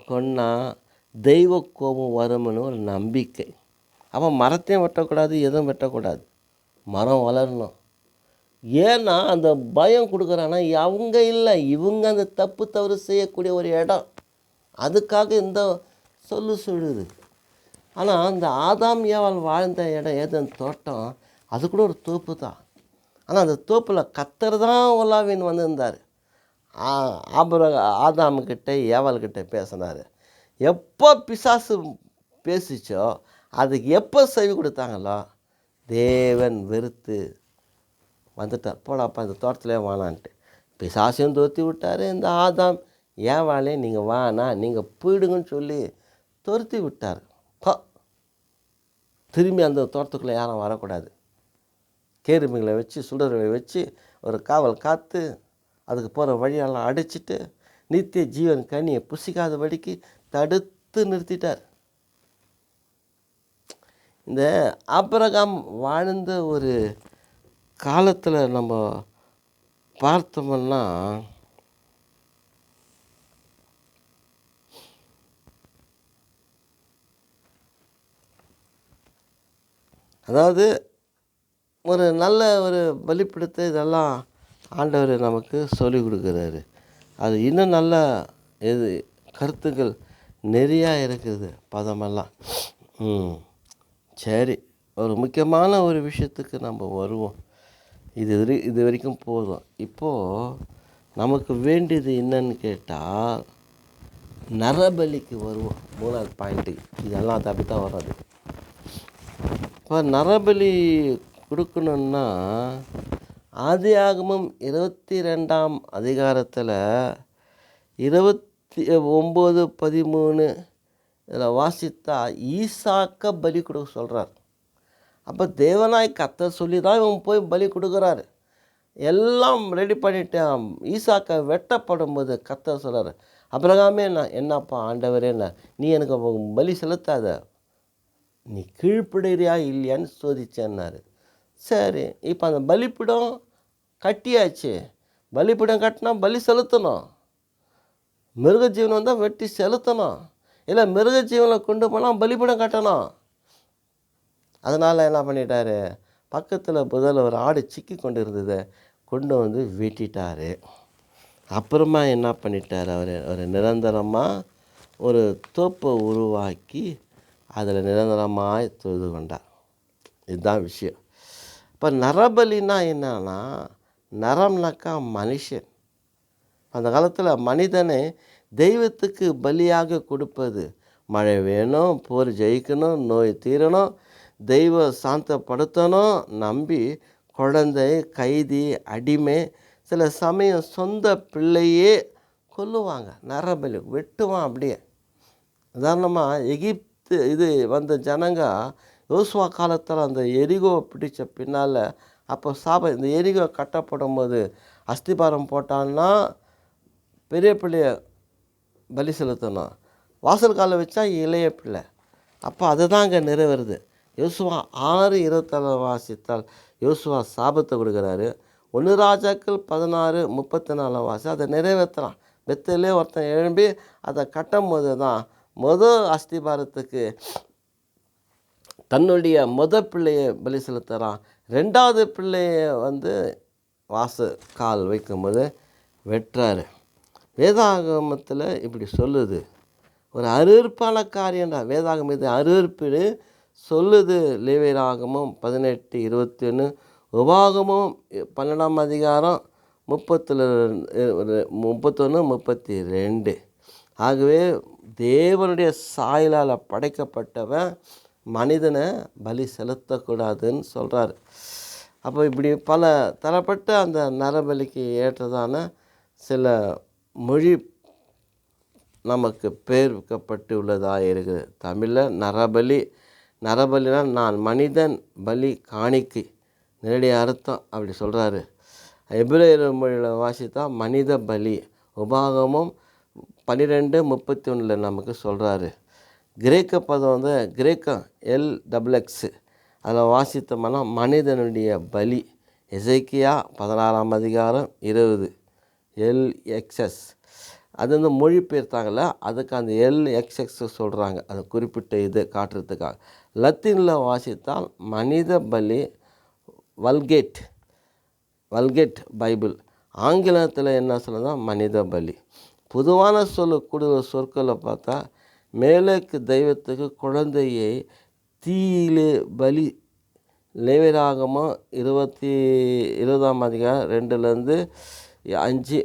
கொன்னா தெய்வ கோபம் வரும்னு ஒரு நம்பிக்கை. அப்போ மரத்தையும் வெட்டக்கூடாது, எதுவும் வெட்டக்கூடாது, மரம் வளரணும். ஏன்னா அந்த பயம் கொடுக்குறான்னா அவங்க இல்லை, இவங்க அந்த தப்பு தவறு செய்யக்கூடிய ஒரு இடம். அதுக்காக இந்த சொல்லுது. ஆனால் அந்த ஆதாம் ஏவாள் வாழ்ந்த இடம் ஏதேன் தோட்டம், அது கூட ஒரு தோப்பு தான். ஆனால் அந்த தோப்பில் கத்தர் தான் உலாவின் வந்திருந்தார். ஆதாமுக்கிட்ட ஏவாள்கிட்ட பேசினார். எப்போ பிசாசு பேசிச்சோ அதுக்கு எப்போ செவி கொடுத்தாங்களோ தேவன் வெறுத்து வந்துட்டார். போடாப்பா இந்த தோட்டத்திலே வானான்ட்டு பிசாசையும் துரத்தி விட்டார். இந்த ஆதாம் ஏவாளே நீங்கள் வானா நீங்கள் போயிடுங்கன்னு சொல்லி துரத்தி விட்டார். திரும்பி அந்த தோட்டத்துக்குள்ளே யாரும் வரக்கூடாது. கேருமிகளை வச்சு சுடர்களை வச்சு ஒரு காவல் காத்து அதுக்கு போகிற வழியெல்லாம் அடிச்சுட்டு நித்திய ஜீவன் கனியை புசிக்காதபடிக்கு தடுத்து நிறுத்திட்டார். இந்த ஆபிரகாம் வாழ்ந்த ஒரு காலத்தில் நம்ம பார்த்தோம்னா அதாவது ஒரு நல்ல ஒரு பலிப்பிடுத்த இதெல்லாம் ஆண்டவர் நமக்கு சொல்லிக் கொடுக்குறாரு. அது இன்னும் நல்ல இது கருத்துக்கள் நிறையா இருக்குது பதமெல்லாம். சரி, ஒரு முக்கியமான ஒரு விஷயத்துக்கு நம்ம வருவோம். இது வரைக்கும் போதும். இப்போது நமக்கு வேண்டியது என்னன்னு கேட்டால் நரபலிக்கு வருவோம். 3வது பாயிண்ட்டுக்கு. இதெல்லாம் அது அப்படி தான் வராது. இப்போ நரபலி கொடுக்கணுன்னா ஆதியாகமம் 22ஆம் அதிகாரத்தில் 29-13 இதில் வாசித்தா ஈசாக்க பலி கொடுக்க சொல்கிறார். அப்போ தேவனாய் கர்த்தர் சொல்லி தான் இவன் போய் பலி கொடுக்குறாரு. எல்லாம் ரெடி பண்ணிட்டேன். ஈசாக்கை வெட்டப்படும் போது கர்த்தர் சொல்கிறார், ஆபிரகாமே என்னப்பா ஆண்டவரே, நீ எனக்கு பலி செலுத்தாத, நீ கீழ்ப்படிறியா இல்லையான்னு சோதிச்சேன்னாரு. சரி, இப்போ அந்த பலிப்பிடம் கட்டியாச்சு. பலிப்பிடம் கட்டினா பலி செலுத்தணும். மிருகஜீவன் வந்தால் வெட்டி செலுத்தணும். இல்லை மிருகஜீவனை கொண்டு போனால் பலிப்பிடம் கட்டணும். அதனால் என்ன பண்ணிட்டாரு, பக்கத்தில் முதல்ல ஒரு ஆடு சிக்கி கொண்டு இருந்ததை கொண்டு வந்து வெட்டிட்டார். அப்புறமா என்ன பண்ணிட்டார், அவர் நிரந்தரமாக ஒரு தோப்பை உருவாக்கி அதில் நிரந்தரமாக தொழுது கொண்டார். இதுதான் விஷயம். இப்போ நரபலின்னா என்னன்னா, நரம்னாக்கா மனுஷன். அந்த காலத்தில் மனிதனை தெய்வத்துக்கு பலியாக கொடுப்பது. மழை வேணும், போர் ஜெயிக்கணும், நோய் தீரணும், தெய்வ சாந்தப்படுத்தணும் நம்பி குழந்தை, கைதி, அடிமை, சில சமயம் சொந்த பிள்ளையே கொல்லுவாங்க. நரபலி வெட்டுவான் அப்படியே. உதாரணமாக எகிப்து வந்த ஜனங்க யோசுவா காலத்தில் அந்த எரிகோ பிடிச்ச பின்னால் அப்போ இந்த எரிகோ கட்டப்படும் போது அஸ்திபாரம் போட்டான்னா பெரிய பிள்ளைய பலி செலுத்தணும். வாசல் காலில் வச்சா இளைய பிள்ளை. அப்போ அதுதான் அங்கே நிறைவேறுது. யோசுவா 6:27 வாசித்தால் யோசுவா சாபத்தை கொடுக்குறாரு. 1 ராஜாக்கள் 16:34 வாசி அதை நிறைவேற்றுறான். பெத்தலே ஒருத்தன் எழும்பி அதை கட்டும் போது தான் அஸ்திபாரத்துக்கு தன்னுடைய பிள்ளையை பலி செலுத்துகிறான். 2வது பிள்ளையை கால் வைக்கும்போது வெட்டுறாரு. வேதாகமத்தில் இப்படி சொல்லுது. ஒரு அருவருப்பான காரியம்டா வேதாகம். இது அருவருப்பு சொல்லுது. லேவியராகமம் 18:21, உபாகமம் 12ஆம் அதிகாரம் 31-32. ஆகவே தேவனுடைய சாயலால் படைக்கப்பட்டவன் மனிதனை பலி செலுத்தக்கூடாதுன்னு சொல்கிறார். அப்போ இப்படி பல தரப்பட்ட அந்த நரபலிக்கு ஏற்றதான சில மொழி நமக்கு பேர்க்கப்பட்டு உள்ளதாக இருக்குது. தமிழில் நரபலினா நான் மனிதன் பலி காணிக்கை, நேரடி அர்த்தம் அப்படி சொல்கிறாரு. எபிரேயர் மொழியில் வாசித்தா மனித பலி. உபாகமம் 12:31 நமக்கு சொல்கிறாரு. கிரேக்க பதம் கிரேக்கம் LXX, அதில் வாசித்தோம்னா மனிதனுடைய பலி. எசேக்கியா 16ஆம் அதிகாரம் 20 LXX. அது மொழிபெயர்த்தாங்கள்ல, அதுக்கு அந்த LXX சொல்கிறாங்க. அது குறிப்பிட்ட இது காட்டுறதுக்காக. லத்தீனில் வாசித்தால் மனித பலி வல்கேட் பைபிள். ஆங்கிலத்தில் என்ன சொல்லுதா மனித பலி. பொதுவான கூடுதல் சொற்களை பார்த்தா மேலுக்கு தெய்வத்துக்கு குழந்தையை தீயிலே பலி. லேவியராகமம் 20ஆம் அதிகாரம் 2-5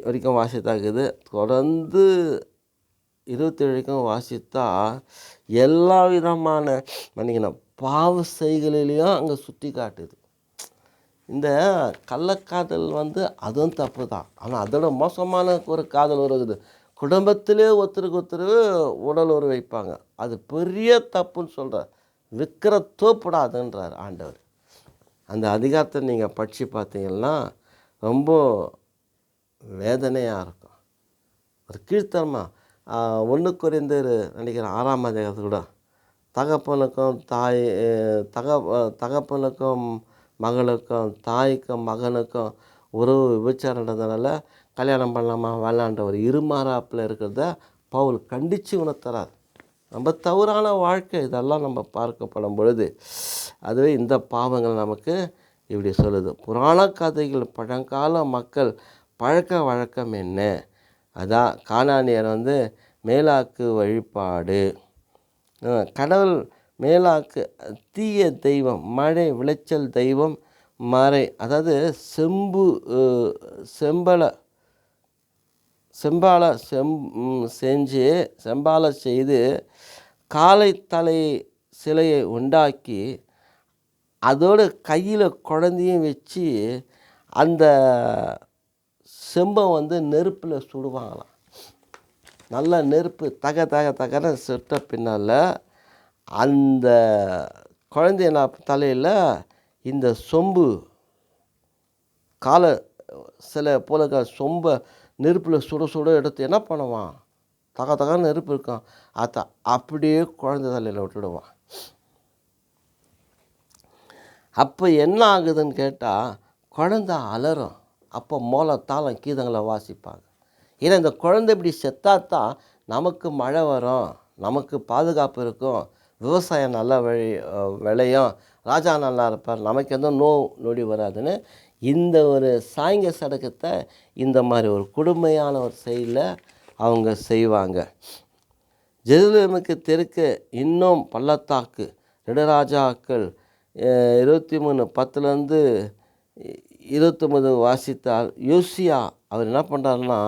வரைக்கும் வாசித்தாக்குது. தொடர்ந்து 27 வாசித்தா எல்லா விதமான மன்னிக்கணும் பாவ செய்களிலையும் அங்கே சுட்டி காட்டுது. இந்த கள்ளக்காதல் அதுவும் தப்பு தான். ஆனால் அதோட மோசமான ஒரு காதல் இருக்குது. குடும்பத்திலே ஒருத்தருக்கு ஒருத்தர் உடல் உறவு வைப்பாங்க. அது பெரிய தப்புன்னு சொல்கிறார். விற்கிற தோப்பிடாதுன்றார் ஆண்டவர். அந்த அதிகாரத்தை நீங்கள் படித்து பார்த்தீங்கன்னா ரொம்ப வேதனையாக இருக்கும். ஒரு கீழ்த்தனமாக 1 கொரிந்தியர் நினைக்கிறேன் 6ஆம் அதிகாரத்து கூட தகப்பனுக்கும் தகப்பனுக்கும் மகளுக்கும் தாய்க்கும் மகனுக்கும் உறவு விபச்சாரன்றதுனால கல்யாணம் பண்ணலாமா வேணான்ற ஒரு இருமாறாப்பில் இருக்கிறத பவுல் கண்டித்து உணர்த்துறார். நம்ம தவறான வாழ்க்கை இதெல்லாம் நம்ம பார்க்கப்படும் பொழுது அதுவே இந்த பாவங்கள் நமக்கு இப்படி சொல்லுது. புராண கதைகள் பழங்கால மக்கள் பழக்க வழக்கம் என்ன? அதான் கானானியர் மேலாக்கு வழிபாடு, கடவுள் மேலாக்கு தீய தெய்வம், மழை விளைச்சல் தெய்வம் மறை, அதாவது செம்பால செய்து காளை தலை சிலையை உண்டாக்கி அதோடு கையில் குழந்தையும் வச்சு அந்த செம்பை நெருப்பில் சுடுவாங்களாம். நல்ல நெருப்பு தக தக தகன சுட்ட பின்னால் அந்த குழந்தைய தலையில் இந்த சொம்பு காலை சில போல சொம்பை நெருப்பில் சுட சுட எடுத்து என்ன பண்ணுவான், தக தகன்னு நெருப்பு இருக்கும், அதை அப்படியே குழந்தை தலையில் விட்டுடுவான். அப்போ என்ன ஆகுதுன்னு கேட்டால் குழந்தை அலறும். அப்போ தாளம் கீதங்களை வாசிப்பாங்க. ஏன்னா இந்த குழந்தை இப்படி செத்தாத்தான் நமக்கு மழை வரும், நமக்கு பாதுகாப்பு இருக்கும், விவசாயம் நல்லா விளையும், ராஜா நல்லா இருப்பார், நமக்கு எந்த நொடி வராதுன்னு இந்த ஒரு சாயங்க சடக்கத்தை இந்த மாதிரி ஒரு கொடுமையான ஒரு செயலில் அவங்க செய்வாங்க. ஜெருசலேமுக்கு தெற்கு இன்னும் பள்ளத்தாக்கு 2 ராஜாக்கள் 23:10 29 வாசித்தால் யோசியா அவர் என்ன பண்ணுறாருன்னா,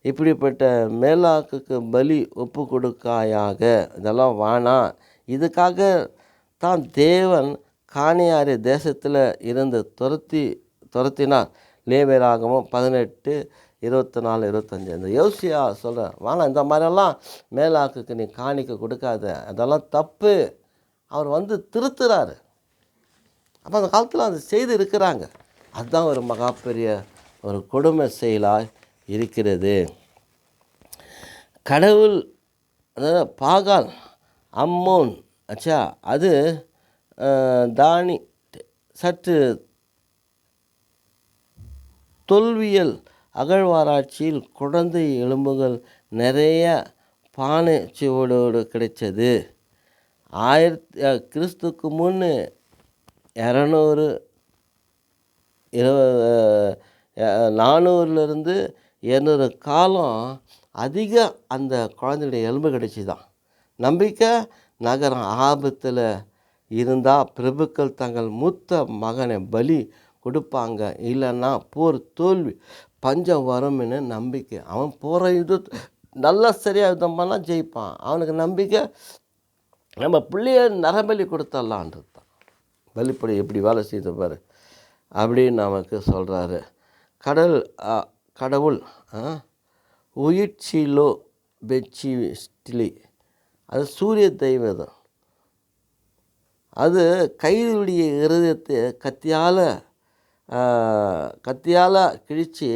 இப்படிப்பட்ட மேலாக்குக்கு பலி ஒப்பு கொடுக்காயாக, இதெல்லாம் வேணாம், இதுக்காக தான் தேவன் காணியாரி தேசத்தில் இருந்து துரத்தினார். லேவியராகமம் 18:24-25. இந்த யோசியா சொல்கிறேன், வேணாம் இந்த மாதிரியெல்லாம் மேலாக்குக்கு நீ காணிக்க கொடுக்காத, அதெல்லாம் தப்பு. அவர் திருத்துறாரு. அப்போ அந்த காலத்தில் அது செய்து இருக்கிறாங்க. அதுதான் ஒரு மகா பெரிய ஒரு கொடுமை செயலாக இருக்கிறது. கடவுள் அதாவது பாகால் அம்மோன் அது தானி சற்று தொல்வியல் அகழ்வாராய்ச்சியில் குழந்தை எலும்புகள் நிறைய பானை சுவடோடு கிடைச்சது. கிறிஸ்துக்கு முன் 400-200 காலம் அதிக அந்த குழந்தையுடைய எலும்பு கிடைச்சிதான். நம்பிக்கை நகரம் ஆபத்தில் இருந்தால் பிரபுக்கள் தங்கள் மூத்த மகனை பலி கொடுப்பாங்க, இல்லைன்னா போர் தோல்வி பஞ்சம் வரும்னு நம்பிக்கை. அவன் போகிற நல்லா சரியாக யுத்தம் பண்ணால் ஜெயிப்பான். அவனுக்கு நம்பிக்கை நம்ம பிள்ளைய நரபலி கொடுத்துடலான்றது தான். பலிப்படி எப்படி வேலை செய்த பாரு அப்படின்னு நமக்கு சொல்கிறாரு. கடவுள் உயிர்ச்சிலோ பெச்சிலி அது சூரிய தெய்வம். அது கைதுடைய இருதயத்தை கத்தியால் கிழித்து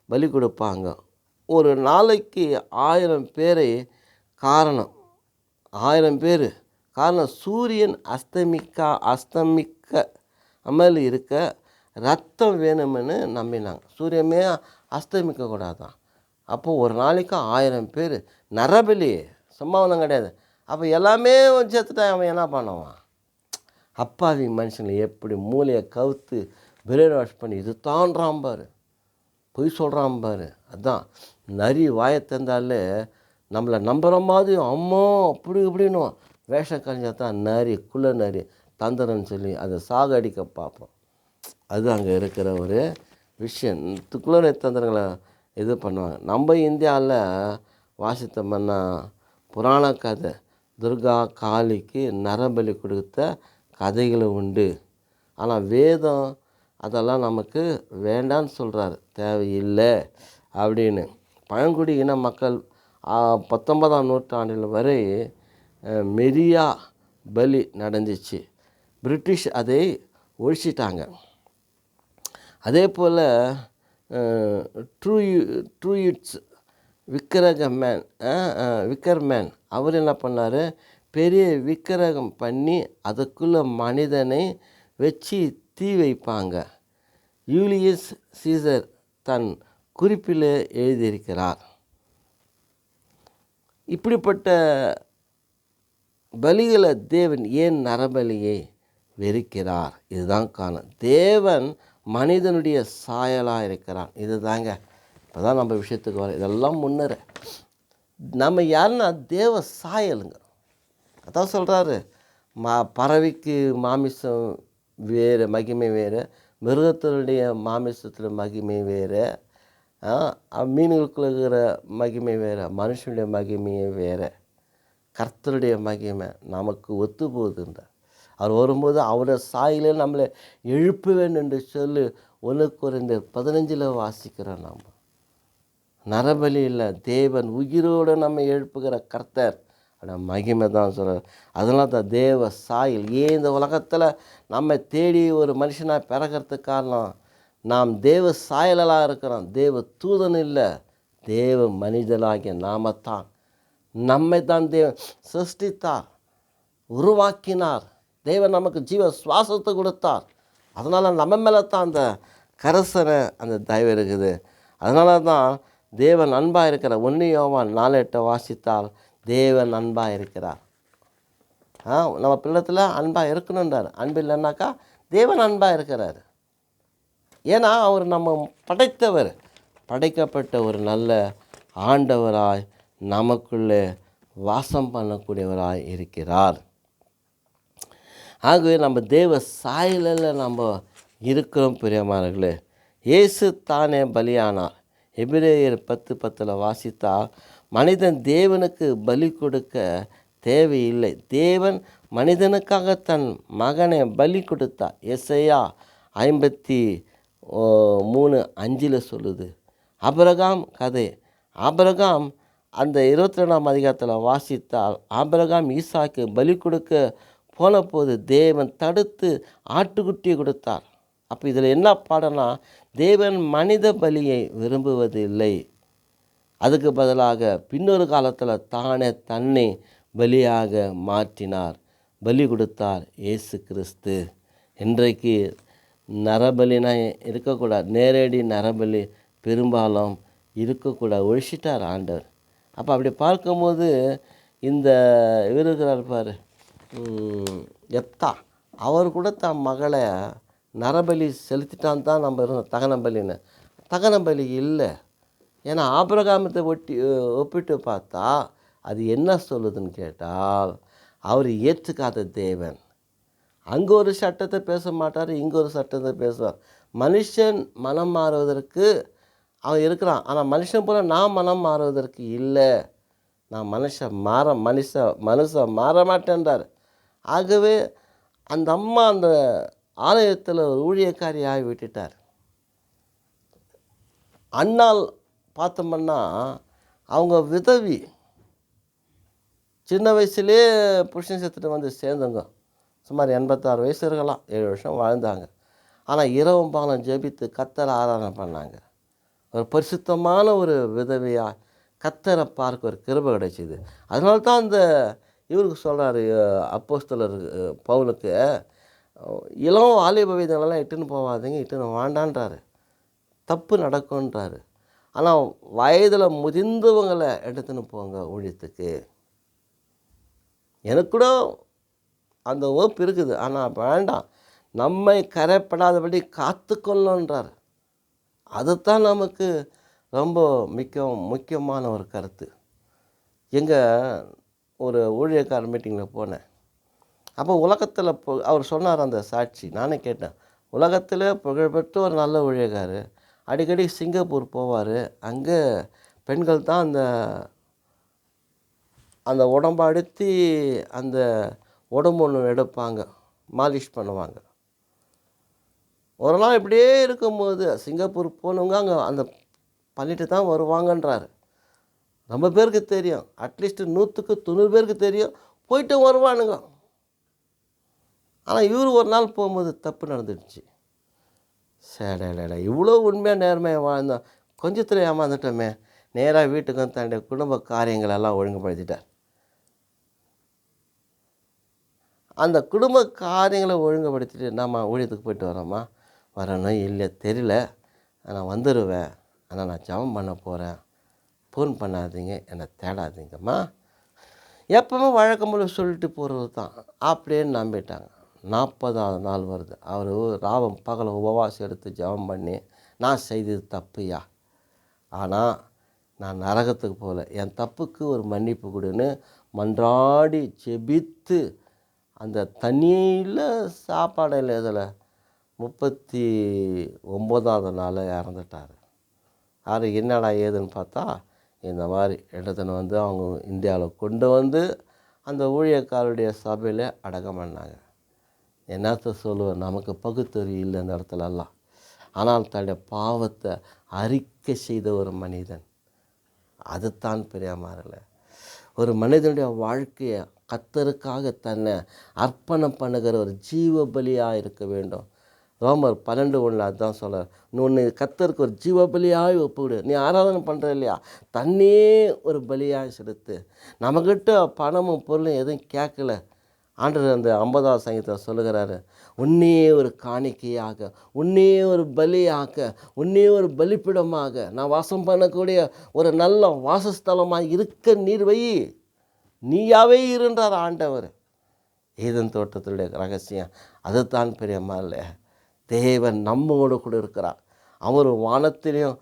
பலி கொடுப்பாங்க. ஒரு நாளைக்கு 1000 பேரை காரணம் 1000 பேர் காரணம் சூரியன் அஸ்தமிக்க அமல் இருக்க ரத்தம் வேணும்னு நம்பினாங்க. சூரியமே அஸ்தமிக்கக்கூடாதான். அப்போது ஒரு நாளைக்கு 1000 பேர் நரபலி சம்பவம் கிடையாது. அப்போ எல்லாமே சேர்த்துட்டான். அவன் என்ன பண்ணுவான்? அப்பாவி மனுஷங்களை எப்படி மூளையை கவுத்து பிரெயின் வாஷ் பண்ணி இது தான்றான் பாரு, பொய் சொல்கிறான் பாரு. அதுதான் நரி வாயை தந்தாலே நம்மளை நம்புகிற மாதிரி அம்மா அப்படி இப்படின்னு வேஷம் கழிஞ்சா தான் நரி குள்ள நரி தந்துறன்னு சொல்லி அதை சாகடிக்க பார்ப்போம். அது அங்கே இருக்கிற ஒரு விஷயம். குள்ள நரி தந்திரங்களை இது பண்ணுவாங்க. நம்ம இந்தியாவில் வாசித்தோம்னா புராண கதை, துர்கா காளிக்கு நரபலி கொடுத்த கதைகளும் உண்டு. ஆனால் வேதம் அதெல்லாம் நமக்கு வேண்டான்னு சொல்கிறாரு, தேவையில்லை அப்படின்னு. பழங்குடி இன மக்கள் 19ஆம் நூற்றாண்டில் வரை மெரியா பலி நடந்துச்சு. பிரிட்டிஷ் அதை ஒழிச்சிட்டாங்க. அதே போல் ட்ரூயிட்ஸ் விக்கர்மேன் அவர் என்ன பண்ணார், பெரிய விக்கிரகம் பண்ணி அதுக்குள்ளே மனிதனை வச்சு தீ வைப்பாங்க. யூலியஸ் சீசர் தன் குறிப்பில் எழுதியிருக்கிறார். இப்படிப்பட்ட பலிகளை தேவன் ஏன் நரபலியை வெறுக்கிறார்? இதுதான் காரணம். தேவன் மனிதனுடைய சாயலாக இருக்கிறான். இது தாங்க இப்போ தான் நம்ம விஷயத்துக்கு வர. இதெல்லாம் முன்னரே நம்ம யாருன்னா தேவ சாயலுங்க. அதான் சொல்கிறாரு, பறவைக்கு மாமிசம் வேறு, மகிமை வேறு, மிருகத்தினுடைய மாமிசத்தில் மகிமை வேறு, மீன்களுக்குள்ள இருக்கிற மகிமை வேறு, மனுஷனுடைய மகிமையே வேறு. கர்த்தருடைய மகிமை நமக்கு ஒத்து போகுதுன்ற அவர் வரும்போது அவருடைய சாயிலே நம்மளை எழுப்புவேன் என்று சொல்லி 1 கொரிந்தியர் 15 வாசிக்கிறோம். நாம் நரபலி இல்லை, தேவன் உயிரோடு நம்ம எழுப்புகிற கர்த்தர் மகிமை தான் சொல்கிறார். அதனால தான் தேவ சாயல். ஏன் இந்த உலகத்தில் நம்ம தேடி ஒரு மனுஷனாக பிறக்கிறதுக்கு காரணம், நாம் தேவ சாயலாக இருக்கிறோம். தேவ தூதன் இல்லை, தேவ மனிதனாகிய நாமத்தான். நம்மை தான் தேவன் சிருஷ்டித்தார், உருவாக்கினார். தேவன் நமக்கு ஜீவ சுவாசத்தை கொடுத்தார். அதனால் நம்ம மேலே தான் அந்த கரசனை, அந்த தயவு இருக்குது. அதனால தான் தேவன் அன்பாக இருக்கிறார். 1 யோவான் 4:8 வாசித்தால் தேவன் அன்பாக இருக்கிறார். நம்ம பிள்ளத்தில் அன்பாக இருக்கணுன்றார். அன்பு இல்லைன்னாக்கா தேவன் அன்பாக இருக்கிறார். ஏன்னா அவர் நம்ம படைத்தவர், படைக்கப்பட்ட ஒரு நல்ல ஆண்டவராய் நமக்குள்ளே வாசம் பண்ணக்கூடியவராய் இருக்கிறார். ஆகவே நம்ம தேவ சாயலில் நம்ம இருக்கிறோம். பிரியமானவர்களே, இயேசு தானே பலியானார். எபிரேயர் 10:10 வாசித்தால் மனிதன் தேவனுக்கு பலி கொடுக்க தேவையில்லை, தேவன் மனிதனுக்காக தன் மகனை பலி கொடுத்தார். எசையா 53:5 சொல்லுது. ஆபிரகாம் கதை. ஆபிரகாம் அந்த 22ஆம் அதிகாரத்தில் வாசித்தால் ஆபிரகாம் ஈசாக்கு பலி கொடுக்க போன போது தேவன் தடுத்து ஆட்டுக்குட்டியை கொடுத்தார். அப்போ இதில் என்ன பாடம்னா, தேவன் மனித பலியை விரும்புவதில்லை, அதுக்கு பதிலாக பின்னொரு காலத்தில் தானே தன்னை பலியாக மாற்றினார், பலி கொடுத்தார் இயேசு கிறிஸ்து. இன்றைக்கு நரபலினா இருக்கக்கூடாது, நேரடி நரபலி பெரும்பாலும் இருக்கக்கூடாது, ஒழிச்சிட்டார் ஆண்டவர். அப்போ அப்படி பார்க்கும்போது இந்த இவர் இருக்கிறார் பாரு, எப்தா, அவர் கூட தன் மகளை நரபலி செலுத்திட்டான் தான் நம்ம இருந்தோம். தகனபலின்னு தகனபலி இல்லை. ஏன்னா ஆபிரகாமத்தை ஒப்பிட்டு பார்த்தா அது என்ன சொல்லுதுன்னு கேட்டால், அவர் ஏற்றுக்காத தேவன். அங்கே ஒரு சட்டத்தை பேச மாட்டார், இங்கே ஒரு சட்டத்தை பேசுவார். மனுஷன் மனம் மாறுவதற்கு அவன் இருக்கிறான், ஆனால் மனுஷன் போல நான் மனம் மாறுவதற்கு இல்லை. நான் மனுஷன் மாற மாட்டேன்றார். ஆகவே அந்த அம்மா அந்த ஆலயத்தில் ஒரு ஊழியக்காரி ஆகி விட்டுட்டார். அண்ணால் பார்த்தோம்னா அவங்க விதவி, சின்ன வயசுலேயே புருஷன் செத்துட்டு வந்து சேர்ந்தவங்க. சுமார் 86 வயசு இருக்கலாம், 7 வருஷம் வாழ்ந்தாங்க. ஆனால் இரவும் பகலும் ஜெபித்து கர்த்தரை ஆராதனை பண்ணாங்க. ஒரு பரிசுத்தமான ஒரு விதவையாக கர்த்தரை பார்க்க ஒரு கிருபை கிடைச்சிது. அதனால தான் அந்த இவருக்கு சொல்கிறாரு, அப்போஸ்தலர் பவுலுக்கு, இளம் வாலிப வயதுகளெல்லாம் இட்டுன்னு போகாதீங்க, இட்டுன்னு வாண்டான்றாரு, தப்பு நடக்கும்ன்றாரு. ஆனால் வயதில் முதிர்ந்தவங்களை எடுத்துன்னு போங்க ஊழியத்துக்கு. எனக்கு கூட அந்த ஓப்பு இருக்குது, ஆனால் வேண்டாம், நம்மை கரைப்படாதபடி காத்துக்கொள்ளன்றார். அதுதான் நமக்கு ரொம்ப முக்கியமான ஒரு கருத்து. எங்கள் ஒரு ஊழியக்கார மீட்டிங்கில் போனேன். அப்போ உலகத்தில் அவர் சொன்னார் அந்த சாட்சி, நானே கேட்டேன். உலகத்தில் புகழ்பெற்ற ஒரு நல்ல ஊழியக்கார், அடிக்கடி சிங்கப்பூர் போவார். அங்கே பெண்கள் தான் அந்த அந்த உடம்படுத்தி அந்த உடம்பு ஒன்று எடுப்பாங்க, மாலிஷ் பண்ணுவாங்க. ஒரு நாள் இப்படியே இருக்கும்போது சிங்கப்பூர் போனவங்க அங்கே அந்த பண்ணிட்டு தான் வருவாங்கன்றாரு. ரொம்ப பேருக்கு தெரியும், அட்லீஸ்ட் 100க்கு 90 பேருக்கு தெரியும், போயிட்டு வருவானுங்க. ஆனால் இவர் ஒரு நாள் போகும்போது தப்பு நடந்துடுச்சு. சேடா இவ்வளோ உண்மையாக நேர்மையாக வாழ்ந்தோம், கொஞ்சத்தில் ஏமாந்துட்டோமே. நேராக வீட்டுக்கு வந்து தன்னுடைய குடும்ப காரியங்களெல்லாம் ஒழுங்குபடுத்திட்டார். அந்த குடும்ப காரியங்களை ஒழுங்குபடுத்திட்டு நம்ம ஊழியத்துக்கு போயிட்டு வரோம்மா, வரணும் இல்லை தெரியல, நான் வந்துடுவேன், ஆனால் நான் ஜெபம் பண்ண போகிறேன், ஃபோன் பண்ணாதீங்க, என்னை தேடாதீங்கம்மா, எப்பவுமே வழக்கம் போல சொல்லிட்டு போகிறது தான் அப்படின்னு நம்பிட்டாங்க. 40வது நாள் வருது, அவர் ராவம் பகலை உபவாசம் எடுத்து ஜெபம் பண்ணி, நான் செய்தது தப்புயா, ஆனால் நான் நரகத்துக்கு போகல, என் தப்புக்கு ஒரு மன்னிப்பு கொடுன்னு மன்றாடி ஜெபித்து அந்த தண்ணியில் சாப்பாடில் இதில் 39வது நாள் இறந்துட்டார். யார் என்னடா ஏதுன்னு பார்த்தா, இந்த மாதிரி எடுத்துன்னு வந்து அவங்க இந்தியாவில் கொண்டு வந்து அந்த ஊழியக்காரருடைய சபையில் அடக்கம் பண்ணாங்க. என்னத்த சொல்லுவேன், நமக்கு பகுத்தறிவு இல்லை அந்த இடத்துலலாம். ஆனால் தன்னுடைய பாவத்தை அறிக்கை செய்த ஒரு மனிதன், அதுதான் பெரியமாரில். ஒரு மனிதனுடைய வாழ்க்கையை கர்த்தருக்காக தன்னை அர்ப்பணம் பண்ணுகிற ஒரு ஜீவ பலியாக இருக்க வேண்டும். ரோமர் 12:1 அதுதான் சொல்கிறார், ஒன்று கர்த்தருக்கு ஒரு ஜீவ பலியாய் ஒப்புவிடு. நீ ஆராதனை பண்ணுற இல்லையா, தன்னையே ஒரு பலியாய் செலுத்து. நம்மக்கிட்ட பணமும் பொருளும் எதுவும் கேட்கல. ஆண்டவர் அந்த 50வது சங்கீதத்தில் சொல்லுகிறாரு, உன்னையே ஒரு காணிக்கையாக, உன்னையே ஒரு பலியாக, உன்னையே ஒரு பலிப்பிடமாக நான் வாசம் பண்ணக்கூடிய ஒரு நல்ல வாசஸ்தலமாக இருக்க நீர் வை, நீயாவே இருன்றார் ஆண்டவர். ஏதேன் தோட்டத்துடைய ரகசியம் அதுதான் பெரியம்மாள். தேவன் நம்மோடு கூட இருக்கிறார். அவர் வானத்திலையும்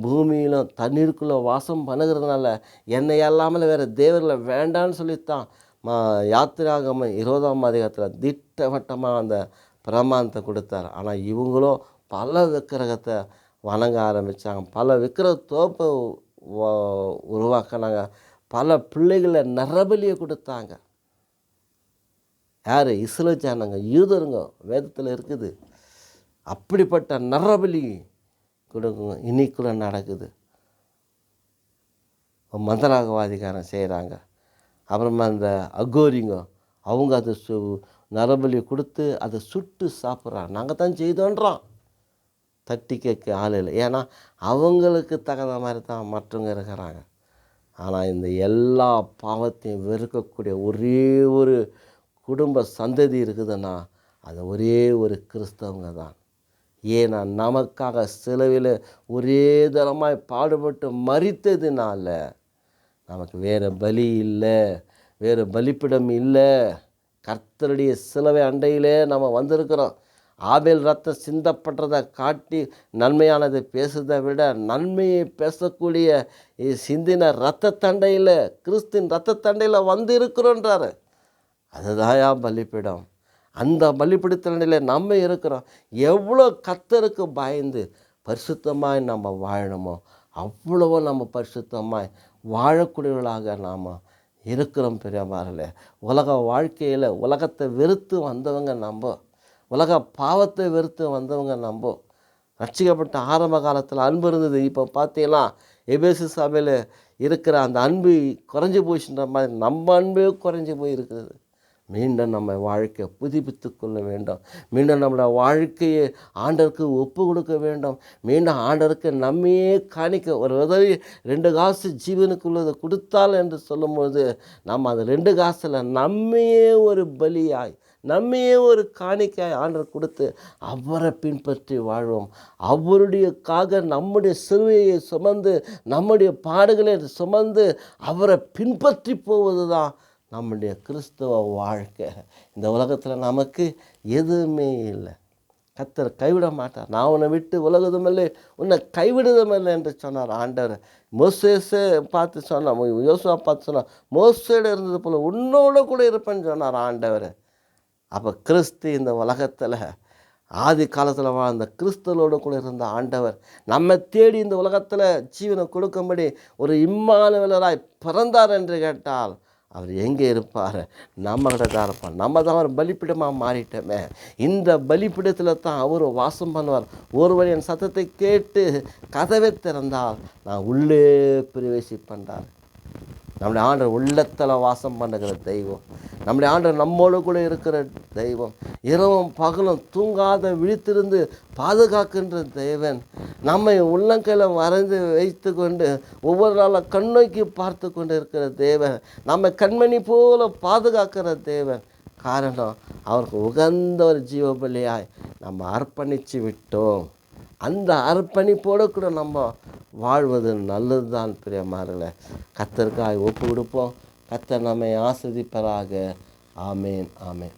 பூமியிலும் தண்ணீருக்குள்ளே வாசம் பண்ணுகிறதுனால என்னை அல்லாமல் வேறு தேவர்களை வேண்டான்னு சொல்லித்தான் யாத்திராகமம் 20ஆம் அதிகாரத்தில் திட்டவட்டமாக அந்த பிரமாணத்தை கொடுத்தார். ஆனால் இவங்களும் பல விக்கிரகத்தை வணங்க ஆரம்பித்தாங்க, பல விக்கிரக தோப்பை உருவாக்கினாங்க, பல பிள்ளைகளை நரபலியை கொடுத்தாங்க. யார்? இஸ்ரவேல் ஜனங்க, யூதருங்க. வேதத்தில் இருக்குது. அப்படிப்பட்ட நரபலி கொடுக்குங்க இன்னைக்குள்ள நடக்குது. மந்திரவாதிகாரன் செய்கிறாங்க. அப்புறமா அந்த அகோரிங்க அவங்க அதை நரபலி கொடுத்து அதை சுட்டு சாப்பிட்றாங்க. நாங்கள் தான் செய்தோன்றான், தட்டி கேட்க ஆள் இல்லை. ஏன்னா அவங்களுக்கு தகுந்த மாதிரி தான் மற்றவங்க இருக்கிறாங்க. ஆனால் இந்த எல்லா பாவத்தையும் வெறுக்கக்கூடிய ஒரே ஒரு குடும்ப சந்ததி இருக்குதுன்னா அது ஒரே ஒரு கிறிஸ்தவங்க தான். ஏன்னா நமக்காக சிலுவையில் ஒரே தரமாய் பாடுபட்டு மரித்ததுனால நமக்கு வேறு பலி இல்லை, வேறு பலிப்பிடம் இல்லை. கர்த்தருடைய சிலுவை அண்டையிலே நம்ம வந்திருக்கிறோம். ஆபேல் ரத்தம் சிந்தப்பட்டதை காட்டி நன்மையானதை பேசுறதை விட நன்மையை பேசக்கூடிய சிந்தின இரத்தத்தண்டையில், கிறிஸ்தின் இரத்தத்தண்டையில் வந்து இருக்கிறோன்றாரு. அதுதாயா பலிப்பிடம். அந்த பலிப்பிடத்தண்டையில் நம்ம இருக்கிறோம். எவ்வளோ கர்த்தருக்கு பயந்து பரிசுத்தமாய் நம்ம வாழணுமோ அவ்வளவோ நம்ம பரிசுத்தமாய் வாழக்கூடியவர்களாக நாம் இருக்கிறோம். பெரியமாரில் உலக வாழ்க்கையில் உலகத்தை வெறுத்து வந்தவங்க நம்ம, உலக பாவத்தை வெறுத்து வந்தவங்க நம்ம. ரட்சிக்கப்பட்ட ஆரம்ப காலத்தில் அன்பு இருந்தது. இப்போ பார்த்தீங்கன்னா எபேசு சபையில் இருக்கிற அந்த அன்பு குறைஞ்சி போச்சுன்ற மாதிரி நம்ம அன்பே குறைஞ்சி போய் இருக்குது. மீண்டும் நம்ம வாழ்க்கையை புதுப்பித்து கொள்ள வேண்டும். மீண்டும் நம்மளோட வாழ்க்கையை ஆண்டவருக்கு ஒப்பு கொடுக்க வேண்டும். மீண்டும் ஆண்டவருக்கு நம்மையே காணிக்க. ஒரு உதவி 2 காசு ஜீவனுக்குள்ளதை கொடுத்தால் என்று சொல்லும்போது நம்ம அந்த 2 காசில் நம்மையே ஒரு பலியாய், நம்மையே ஒரு காணிக்காய் ஆண்டவர் கொடுத்து அவரை பின்பற்றி வாழ்வோம். அவருடையக்காக நம்முடைய சிலுவையை சுமந்து, நம்முடைய பாடுகளை சுமந்து அவரை பின்பற்றி போவது தான் நம்முடைய கிறிஸ்தவ வாழ்க்கை. இந்த உலகத்தில் நமக்கு எதுவுமே இல்லை. கர்த்தர் கைவிட மாட்டார். நான் உன்னை விட்டு உலகதும் இல்லை, உன்னை கைவிடுதும் இல்லை என்று சொன்னார் ஆண்டவர். மோசேஸை பார்த்து சொன்னார், யோசுவா பார்த்து சொன்னார், மோசேட இருந்தது போல் உன்னோட கூட இருப்பேன்னு சொன்னார் ஆண்டவர். அப்போ கிறிஸ்து இந்த உலகத்தில் ஆதி காலத்தில் வாழ்ந்த கிறிஸ்தவரோடு கூட இருந்த ஆண்டவர் நம்ம தேடி இந்த உலகத்தில் ஜீவனை கொடுக்கும்படி ஒரு இம்மானுவேலராய் பிறந்தார் என்று கேட்டால் அவர் எங்கே இருப்பார்? நம்மகிட்ட தான் இருப்பார். நம்ம தான் ஒரு பலிப்பிடமாக மாறிட்டோமே. இந்த பலிப்பிடத்தில் தான் அவர் வாசம் பண்ணுவார். ஒருவர் என் சத்தத்தை கேட்டு கதவை திறந்தால் நான் உள்ளே பிரவேசிப்பேன்றார். நம்முடைய ஆண்டவர் உள்ளத்தில் வாசம் பண்ணுகிற தெய்வம். நம்முடைய ஆண்டவர் நம்மோடு கூட இருக்கிற தெய்வம். இரவும் பகலும் தூங்காத விழித்திருந்து பாதுகாக்கின்ற தேவன். நம்மை உள்ளங்கையில் வரைந்து வைத்து கொண்டு ஒவ்வொரு நாளும் கண்ணோக்கி பார்த்து கொண்டு இருக்கிற தேவன். நம்மை கண்மணி போல பாதுகாக்கிற தேவன். காரணம், அவருக்கு உகந்த ஒரு ஜீவபலியாய் நம்ம அர்ப்பணித்து விட்டோம். அந்த அர்ப்பணிப்போடு கூட நம்ம வாழ்வது நல்லது தான் பிரியமானவர்களே. கர்த்தருக்காய் ஒப்பு கொடுப்போம். கர்த்தர் நம்மை ஆசீர்வதிப்பாராக. ஆமேன், ஆமேன்.